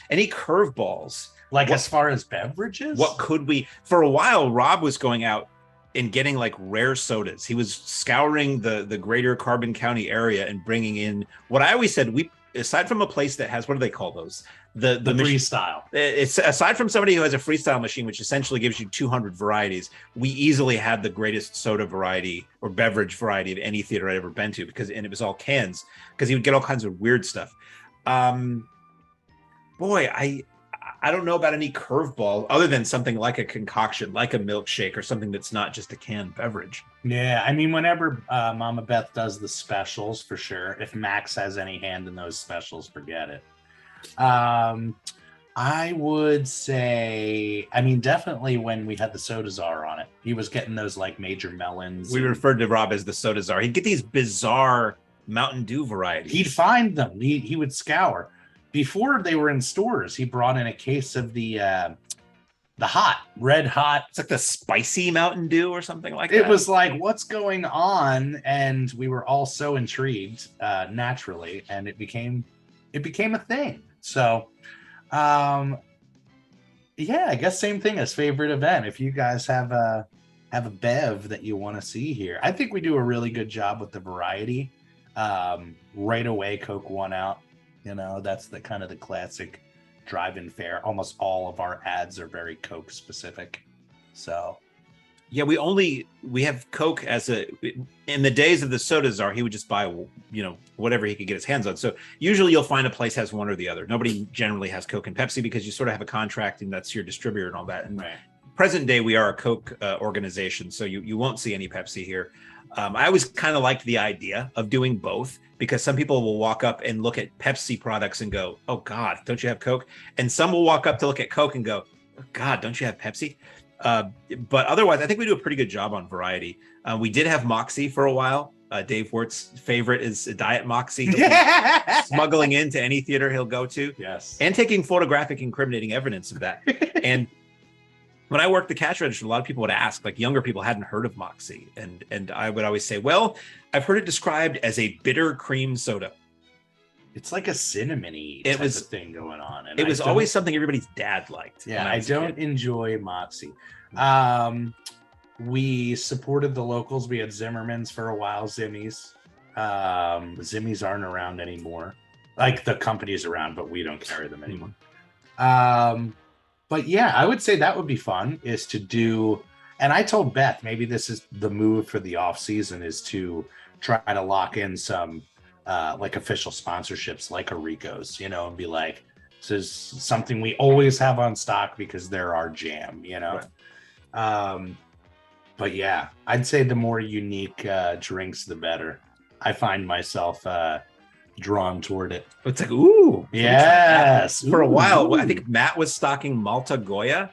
any curveballs? Like as far as beverages, what could we? For a while, Rob was going out and getting like rare sodas. He was scouring the greater Carbon County area and bringing in what I always said, aside from a place that has, what do they call those? The freestyle. It's aside from somebody who has a freestyle machine, which essentially gives you 200 varieties. We easily had the greatest soda variety or beverage variety of any theater I'd ever been to, and it was all cans, because he would get all kinds of weird stuff. I don't know about any curveball other than something like a concoction, like a milkshake, or something that's not just a canned beverage. Yeah, I mean, whenever Mama Beth does the specials, for sure. If Max has any hand in those specials, forget it. I would say, I mean, definitely when we had the Soda Czar on it, he was getting those like major melons. We referred to Rob as the Soda Czar. He'd get these bizarre Mountain Dew varieties. He'd find them. He would scour. Before they were in stores, he brought in a case of the red hot. It's like the spicy Mountain Dew or something like that. It was like, what's going on? And we were all so intrigued naturally, and it became a thing. So, yeah, I guess same thing as favorite event. If you guys have a bev that you want to see here, I think we do a really good job with the variety. Right away, Coke won out. You know, that's the kind of the classic drive-in fare. Almost all of our ads are very Coke specific. So, yeah, we have Coke in the days of the Soda Czar, he would just buy, whatever he could get his hands on. So usually you'll find a place has one or the other. Nobody generally has Coke and Pepsi because you sort of have a contract and that's your distributor and all that. And present day, we are a Coke organization, so you won't see any Pepsi here. I always kind of liked the idea of doing both, because some people will walk up and look at Pepsi products and go, "Oh God, don't you have Coke?" And some will walk up to look at Coke and go, "Oh God, don't you have Pepsi?" But otherwise, I think we do a pretty good job on variety. We did have Moxie for a while. Dave Wort's favorite is Diet Moxie. Smuggling into any theater he'll go to. Yes. And taking photographic incriminating evidence of that. And when I worked the cash register, a lot of people would ask, like younger people hadn't heard of Moxie. And I would always say, well, I've heard it described as a bitter cream soda. It's like a cinnamony type of thing going on. And it was always something everybody's dad liked. Yeah, I don't enjoy Moxie. We supported the locals. We had Zimmerman's for a while, Zimmies. Zimmies aren't around anymore. Like the company's around, but we don't carry them anymore. But yeah, I would say that would be fun, is to do, and I told Beth, maybe this is the move for the off season, is to try to lock in some like official sponsorships like Arico's, you know, and be like, this is something we always have on stock because they're our jam, you know? Right. But yeah, I'd say the more unique drinks, the better. I find myself drawn toward it. It's like, ooh. Yes. For a while, I think Matt was stocking Malta Goya.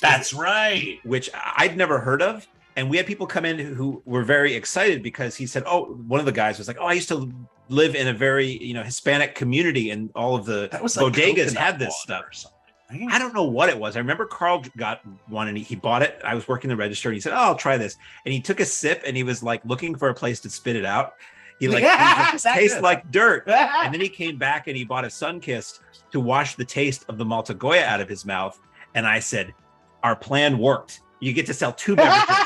That's right. Which I'd never heard of. And we had people come in who were very excited because he said, oh, one of the guys was like, oh, I used to live in a very, Hispanic community, and all of the bodegas had this stuff. I don't know what it was. I remember Carl got one and he bought it. I was working the register and he said, oh, I'll try this. And he took a sip and he was like looking for a place to spit it out. He like, it tastes like dirt. And then he came back and he bought a Sunkist to wash the taste of the Malta Goya out of his mouth. And I said, our plan worked. You get to sell 2 beverages.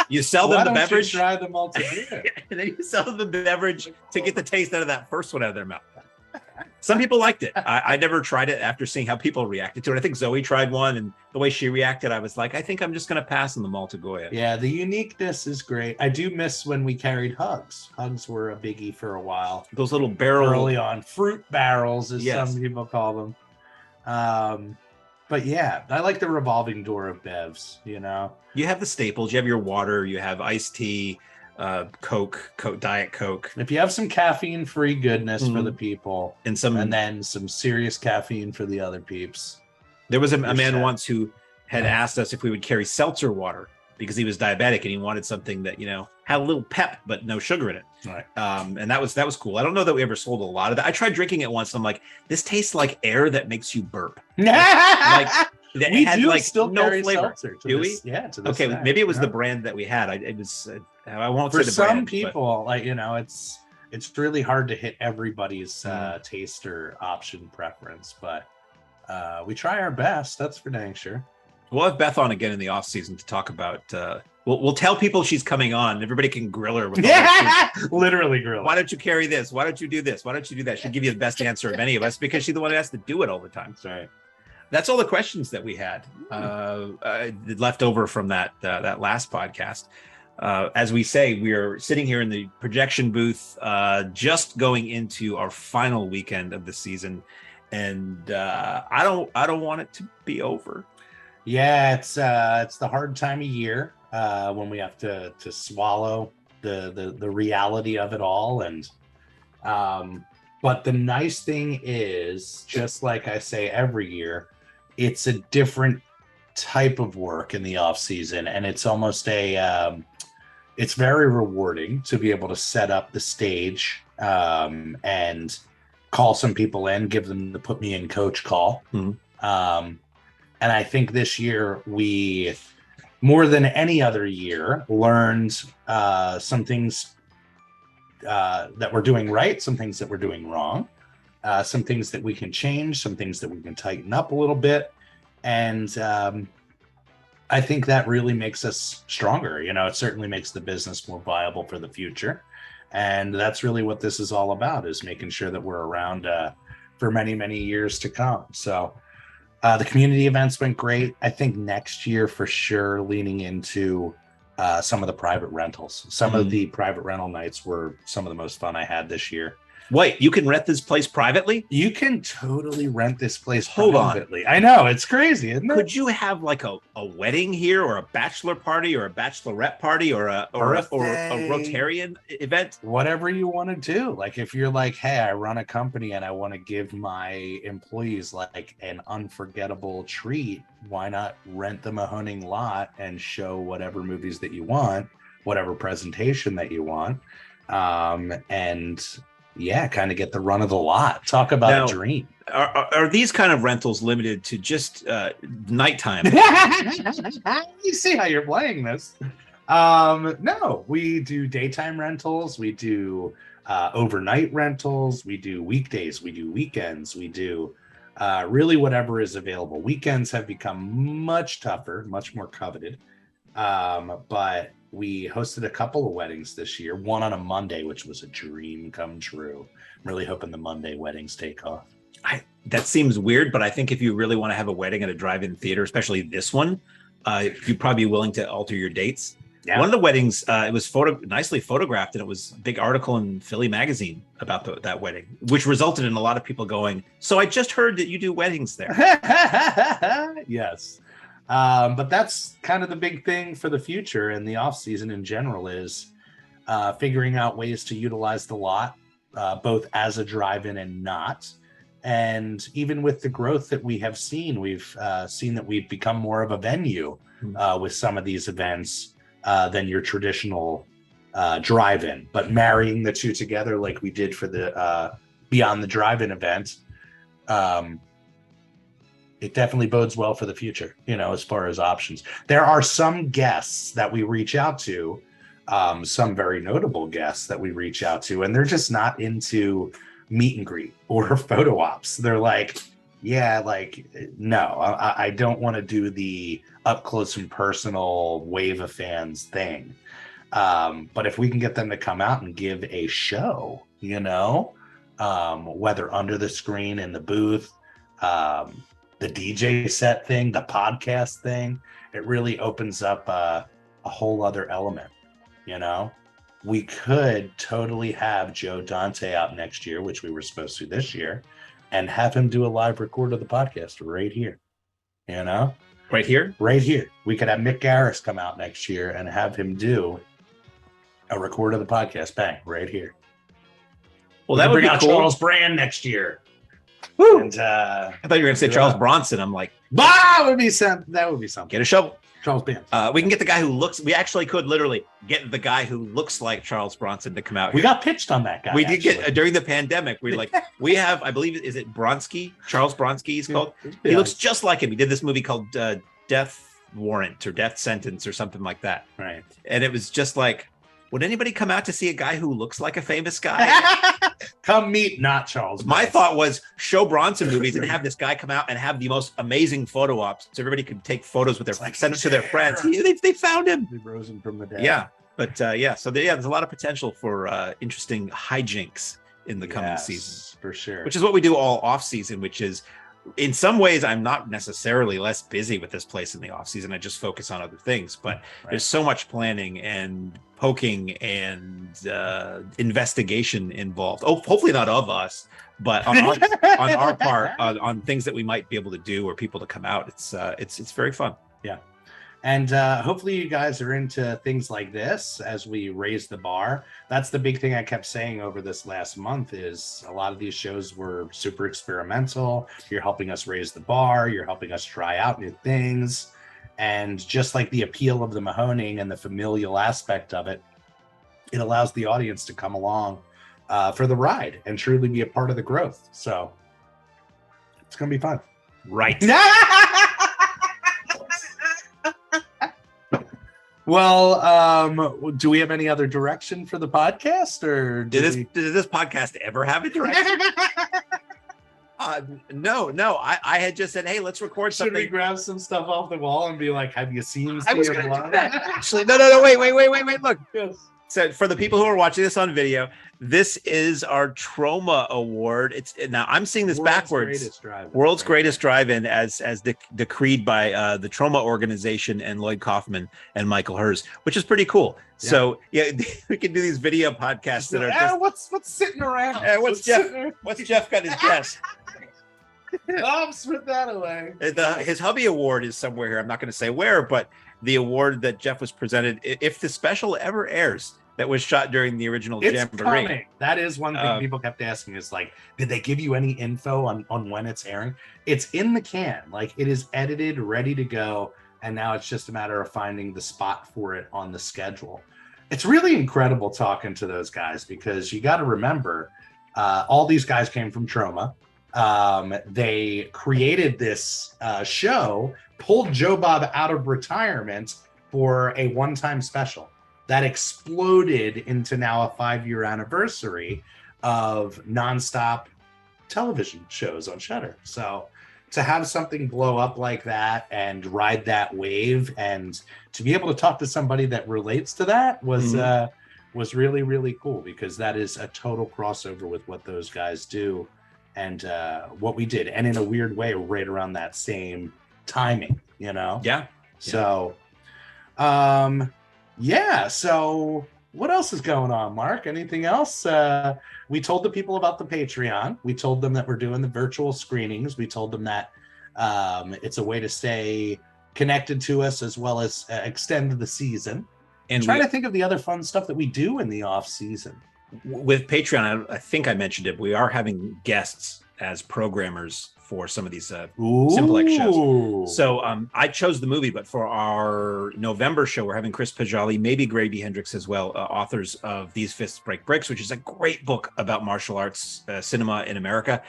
You sell them the beverage. You try the Malta Goya? And then you sell them the beverage to get the taste out of that first one out of their mouth. Some people liked it. I never tried it after seeing how people reacted to it. I think Zoe tried one, and the way she reacted, I was like, I think I'm just going to pass on the Malta Goya. Yeah, the uniqueness is great. I do miss when we carried Hugs. Hugs were a biggie for a while. Those little barrel early on, fruit barrels, as some people call them. But yeah, I like the revolving door of bevs. You have the staples. You have your water. You have iced tea. Coke, Diet Coke. If you have some caffeine-free goodness for the people, and then some serious caffeine for the other peeps. There was a man once who had asked us if we would carry seltzer water because he was diabetic and he wanted something that had a little pep but no sugar in it. Right. And that was cool. I don't know that we ever sold a lot of that. I tried drinking it once. And I'm like, this tastes like air that makes you burp. We do still no carry flavor. Seltzer. Do we? Yeah. To this okay, day, maybe it was the brand that we had. I won't for say the some brand, people, it's really hard to hit everybody's taste or option preference, but we try our best. That's for dang sure. We'll have Beth on again in the off season to talk about. We'll tell people she's coming on. Everybody can grill her. Literally grill. Why don't you carry this? Why don't you do this? Why don't you do that? She'll give you the best answer of any of us because she's the one who has to do it all the time. That's right. That's all the questions that we had left over from that last podcast. As we say, we are sitting here in the projection booth, just going into our final weekend of the season, and I don't want it to be over. Yeah, it's the hard time of year when we have to swallow the reality of it all, and but the nice thing is, just like I say every year, it's a different type of work in the off season, and it's almost it's very rewarding to be able to set up the stage and call some people in, give them the put me in coach call. And I think this year we, more than any other year, learned some things that we're doing right, some things that we're doing wrong, some things that we can change, some things that we can tighten up a little bit. And I think that really makes us stronger. It certainly makes the business more viable for the future. And that's really what this is all about, is making sure that we're around for many, many years to come. So the community events went great. I think next year for sure, leaning into some of the private rentals. Some of the private rental nights were some of the most fun I had this year. Wait, you can rent this place privately? You can totally rent this place Hold on. privately. I know, it's crazy, isn't it? Could you have like a wedding here, or a bachelor party, or a bachelorette party, or a Rotarian event? Whatever you want to do. Like if you're like, hey, I run a company and I want to give my employees like an unforgettable treat, why not rent the Mahoning lot and show whatever movies that you want, whatever presentation that you want, and yeah, kind of get the run of the lot. Talk about Now, a dream. Are these kind of rentals limited to just nighttime? You see how you're playing this. No, we do daytime rentals. We do overnight rentals. We do weekdays. We do weekends. We do really whatever is available. Weekends have become much tougher, much more coveted. But we hosted a couple of weddings this year, one on a Monday, which was a dream come true. I'm really hoping the Monday weddings take off. That seems weird, but I think if you really want to have a wedding at a drive-in theater, especially this one, you'd probably be willing to alter your dates. Yeah. One of the weddings, it was nicely photographed, and it was a big article in Philly Magazine about that wedding, which resulted in a lot of people going, so I just heard that you do weddings there. Yes. But that's kind of the big thing for the future and the off season in general is figuring out ways to utilize the lot, both as a drive-in and not. And even with the growth that we have seen, we've seen that we've become more of a venue with some of these events than your traditional drive-in. But marrying the two together like we did for the Beyond the Drive-In event, it definitely bodes well for the future, as far as options. There are some guests that we reach out to, some very notable guests that we reach out to, and they're just not into meet and greet or photo ops. They're like, yeah, like, no, I don't want to do the up close and personal wave of fans thing. But if we can get them to come out and give a show, whether under the screen, in the booth, the DJ set thing, the podcast thing, it really opens up a whole other element. We could totally have Joe Dante out next year, which we were supposed to this year, and have him do a live record of the podcast right here. Right here? Right here. We could have Mick Garris come out next year and have him do a record of the podcast. Bang, right here. Well, that would be out cool. Charles Brand next year. Woo! And I thought you were going to say Charles Bronson. I'm like, that would be something. Get a shovel. Charles Band. We can get the guy who looks. We actually could literally get the guy who looks like Charles Bronson to come out. We got pitched on that guy. We did get during the pandemic. We have, I believe, is it Bronsky? Charles Bronsky. He's called. Yeah. He looks just like him. He did this movie called Death Warrant or Death Sentence or something like that. Right. And it was just like, would anybody come out to see a guy who looks like a famous guy? Come meet not Charles. My thought was show Bronson movies and have this guy come out and have the most amazing photo ops so everybody could take photos with send it to their friends. They found him. They rose him from the dead. Yeah. But so there's a lot of potential for interesting hijinks in the coming season. For sure. Which is what we do all off season, which is in some ways I'm not necessarily less busy with this place in the off season. I just focus on other things, but there's so much planning and poking and investigation involved. Oh, hopefully not of us, but on our part, on things that we might be able to do or people to come out. It's very fun. Yeah. And hopefully you guys are into things like this as we raise the bar. That's the big thing I kept saying over this last month is a lot of these shows were super experimental. You're helping us raise the bar. You're helping us try out new things. And just like the appeal of the Mahoning and the familial aspect of it, it allows the audience to come along for the ride and truly be a part of the growth. So it's going to be fun. Right. Well, do we have any other direction for the podcast, or did this podcast ever have a direction? No. I had just said, hey, let's record something. Should we grab some stuff off the wall and be like, have you seen? I was going to do that. Actually, no. Wait. Look. Yes. So for the people who are watching this on video, this is our Trauma Award. It's now I'm seeing this backwards. World's Greatest Drive-In, as decreed by the Trauma Organization and Lloyd Kaufman and Michael Hers, which is pretty cool. Yeah. So yeah, we can do these video podcasts that are just what's sitting around. What's Jeff got his desk? I'll spit that away. His hubby award is somewhere here. I'm not going to say where, but the award that Jeff was presented, if the special ever airs, that was shot during the original Jamboree. Coming. That is one thing people kept asking is like, did they give you any info on when it's airing? It's in the can. Like, it is edited, ready to go. And now it's just a matter of finding the spot for it on the schedule. It's really incredible talking to those guys, because you got to remember, all these guys came from Trauma. They created this show, pulled Joe Bob out of retirement for a one-time special that exploded into now a 5-year anniversary of nonstop television shows on Shudder. So to have something blow up like that and ride that wave, and to be able to talk to somebody that relates to that was really, really cool, because that is a total crossover with what those guys do and what we did, and in a weird way, right around that same timing, you know? Yeah. So, so what else is going on, Mark? Anything else? We told the people about the Patreon. We told them that we're doing the virtual screenings. We told them that it's a way to stay connected to us, as well as extend the season. And trying to think of the other fun stuff that we do in the off season. With Patreon, I think I mentioned it, we are having guests as programmers for some of these Simplex shows. So I chose the movie, but for our November show, we're having Chris Pajali, maybe Grady Hendrix as well, authors of These Fists Break Bricks, which is a great book about martial arts cinema in America.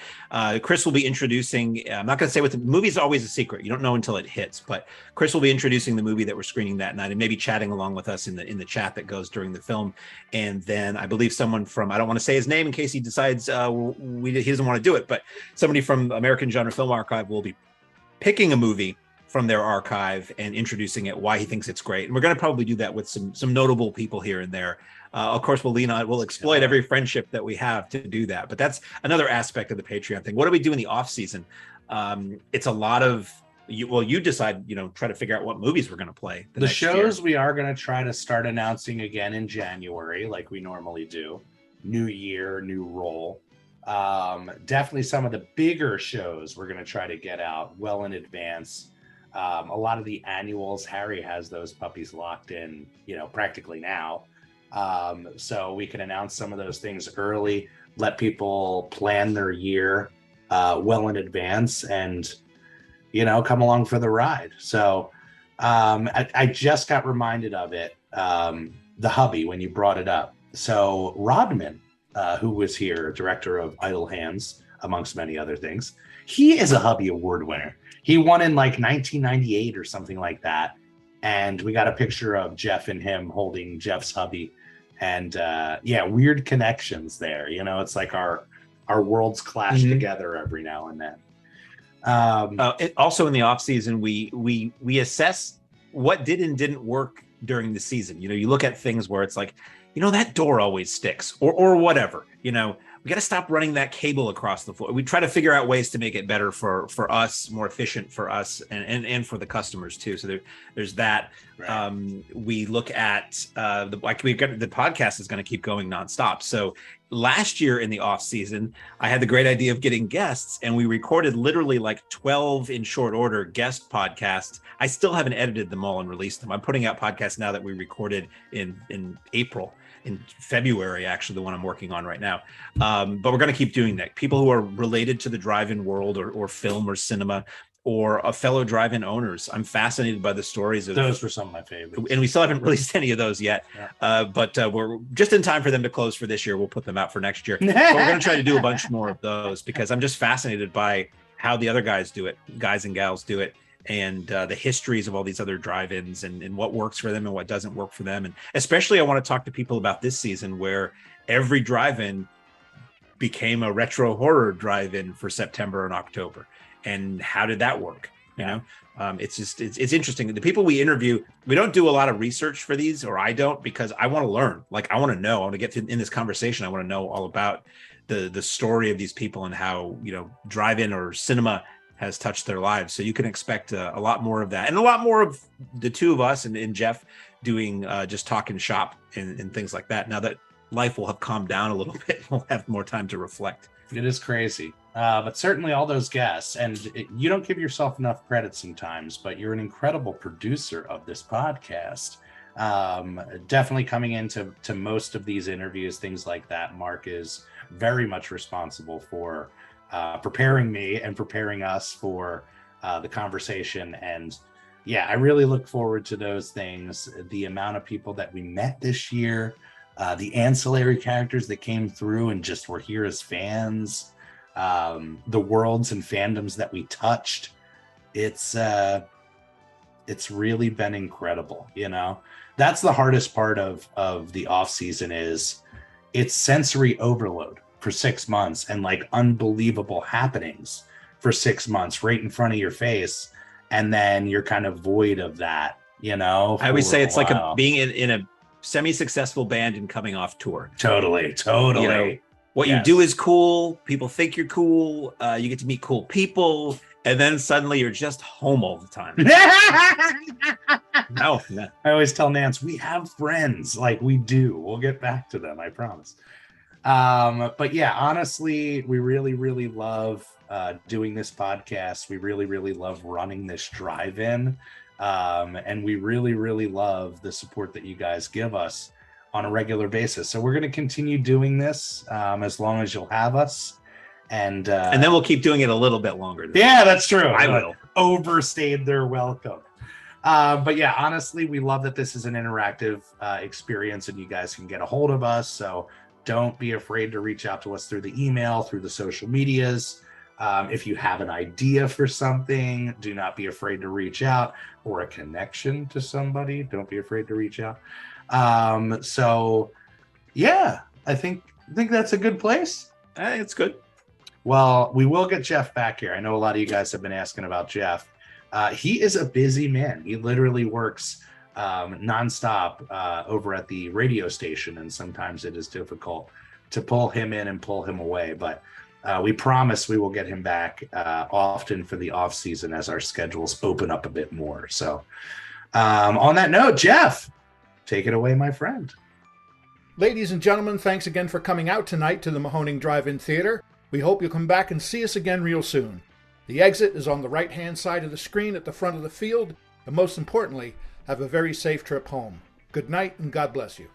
Chris will be introducing, I'm not going to say what the movie is, always a secret. You don't know until it hits, but Chris will be introducing the movie that we're screening that night, and maybe chatting along with us in the chat that goes during the film. And then I believe someone from, I don't want to say his name in case he decides he doesn't want to do it, but somebody from American Genre Film Archive will be picking a movie from their archive and introducing it, why he thinks it's great. And we're going to probably do that with some notable people here and there. Of course, we'll exploit every friendship that we have to do that. But that's another aspect of the Patreon thing. What do we do in the off season? It's a lot of you decide, try to figure out what movies we're going to play. The shows we are going to try to start announcing again in January, like we normally do. New year, new role. Definitely some of the bigger shows we're going to try to get out well in advance. A lot of the annuals, Harry has those puppies locked in, practically now. So we can announce some of those things early, let people plan their year well in advance, and, come along for the ride. So I just got reminded of it, the hubby, when you brought it up. So Rodman, who was here, director of Idle Hands, amongst many other things. He is a Hubby Award winner. He won in like 1998 or something like that. And we got a picture of Jeff and him holding Jeff's hubby. And weird connections there. It's like our worlds clash together every now and then. Also in the off season, we assess what did and didn't work during the season. You look at things where it's like, that door always sticks, or whatever. We got to stop running that cable across the floor. We try to figure out ways to make it better for us, more efficient for us, and for the customers too. So there's that. Right. We look at the podcast is going to keep going nonstop. So last year in the off season, I had the great idea of getting guests, and we recorded literally like 12 in short order guest podcasts. I still haven't edited them all and released them. I'm putting out podcasts now that we recorded in April. In February, actually, the one I'm working on right now. But we're going to keep doing that. People who are related to the drive-in world or film or cinema, or a fellow drive-in owners. I'm fascinated by the stories of those. Were some of my favorites, and we still haven't released any of those yet. Yeah. But we're just in time for them to close for this year. We'll put them out for next year. But we're going to try to do a bunch more of those, because I'm just fascinated by how the other guys do it, guys and gals do it. And the histories of all these other drive-ins and what works for them and what doesn't work for them. And especially I want to talk to people about this season, where every drive-in became a retro horror drive-in for September and October. And how did that work? You know, it's interesting. The people we interview, we don't do a lot of research for these, or I don't, because I want to learn. Like, I want to know. I want to get in this conversation. I want to know all about the story of these people and how, you know, drive-in or cinema has touched their lives. So you can expect a lot more of that, and a lot more of the two of us and Jeff doing just talking shop and things like that. Now that life will have calmed down a little bit, we'll have more time to reflect. It is crazy. But certainly all those guests, and you don't give yourself enough credit sometimes, but you're an incredible producer of this podcast. Definitely coming into most of these interviews, things like that, Mark is very much responsible for preparing me and preparing us for the conversation. And yeah, I really look forward to those things. The amount of people that we met this year, the ancillary characters that came through and just were here as fans, the worlds and fandoms that we touched. It's really been incredible. You know, that's the hardest part of the off season, is it's sensory overload for 6 months and like unbelievable happenings for 6 months right in front of your face. And then you're kind of void of that, you know? I always say it's like being in a semi-successful band and coming off tour. Totally. You know, what you do is cool. People think you're cool. You get to meet cool people. And then suddenly you're just home all the time. No. I always tell Nance, we have friends. Like, we do. We'll get back to them, I promise. But yeah, honestly, we really, really love doing this podcast. We really, really love running this drive-in. And we really, really love the support that you guys give us on a regular basis. So we're going to continue doing this as long as you'll have us. And then we'll keep doing it a little bit longer. Yeah, that's true. I will. Overstayed their welcome. But yeah, honestly, we love that this is an interactive experience and you guys can get a hold of us. So don't be afraid to reach out to us through the email, through the social medias. If you have an idea for something, do not be afraid to reach out, or a connection to somebody. Don't be afraid to reach out. So yeah, I think that's a good place. It's good. Well, we will get Jeff back here. I know a lot of you guys have been asking about Jeff. He is a busy man. He literally works nonstop over at the radio station, and sometimes it is difficult to pull him in and pull him away. But we promise we will get him back often for the off season as our schedules open up a bit more. So on that note, Jeff, take it away, my friend. Ladies and gentlemen, thanks again for coming out tonight to the Mahoning Drive-In Theater. We hope you'll come back and see us again real soon. The exit is on the right-hand side of the screen at the front of the field, and most importantly, have a very safe trip home. Good night, and God bless you.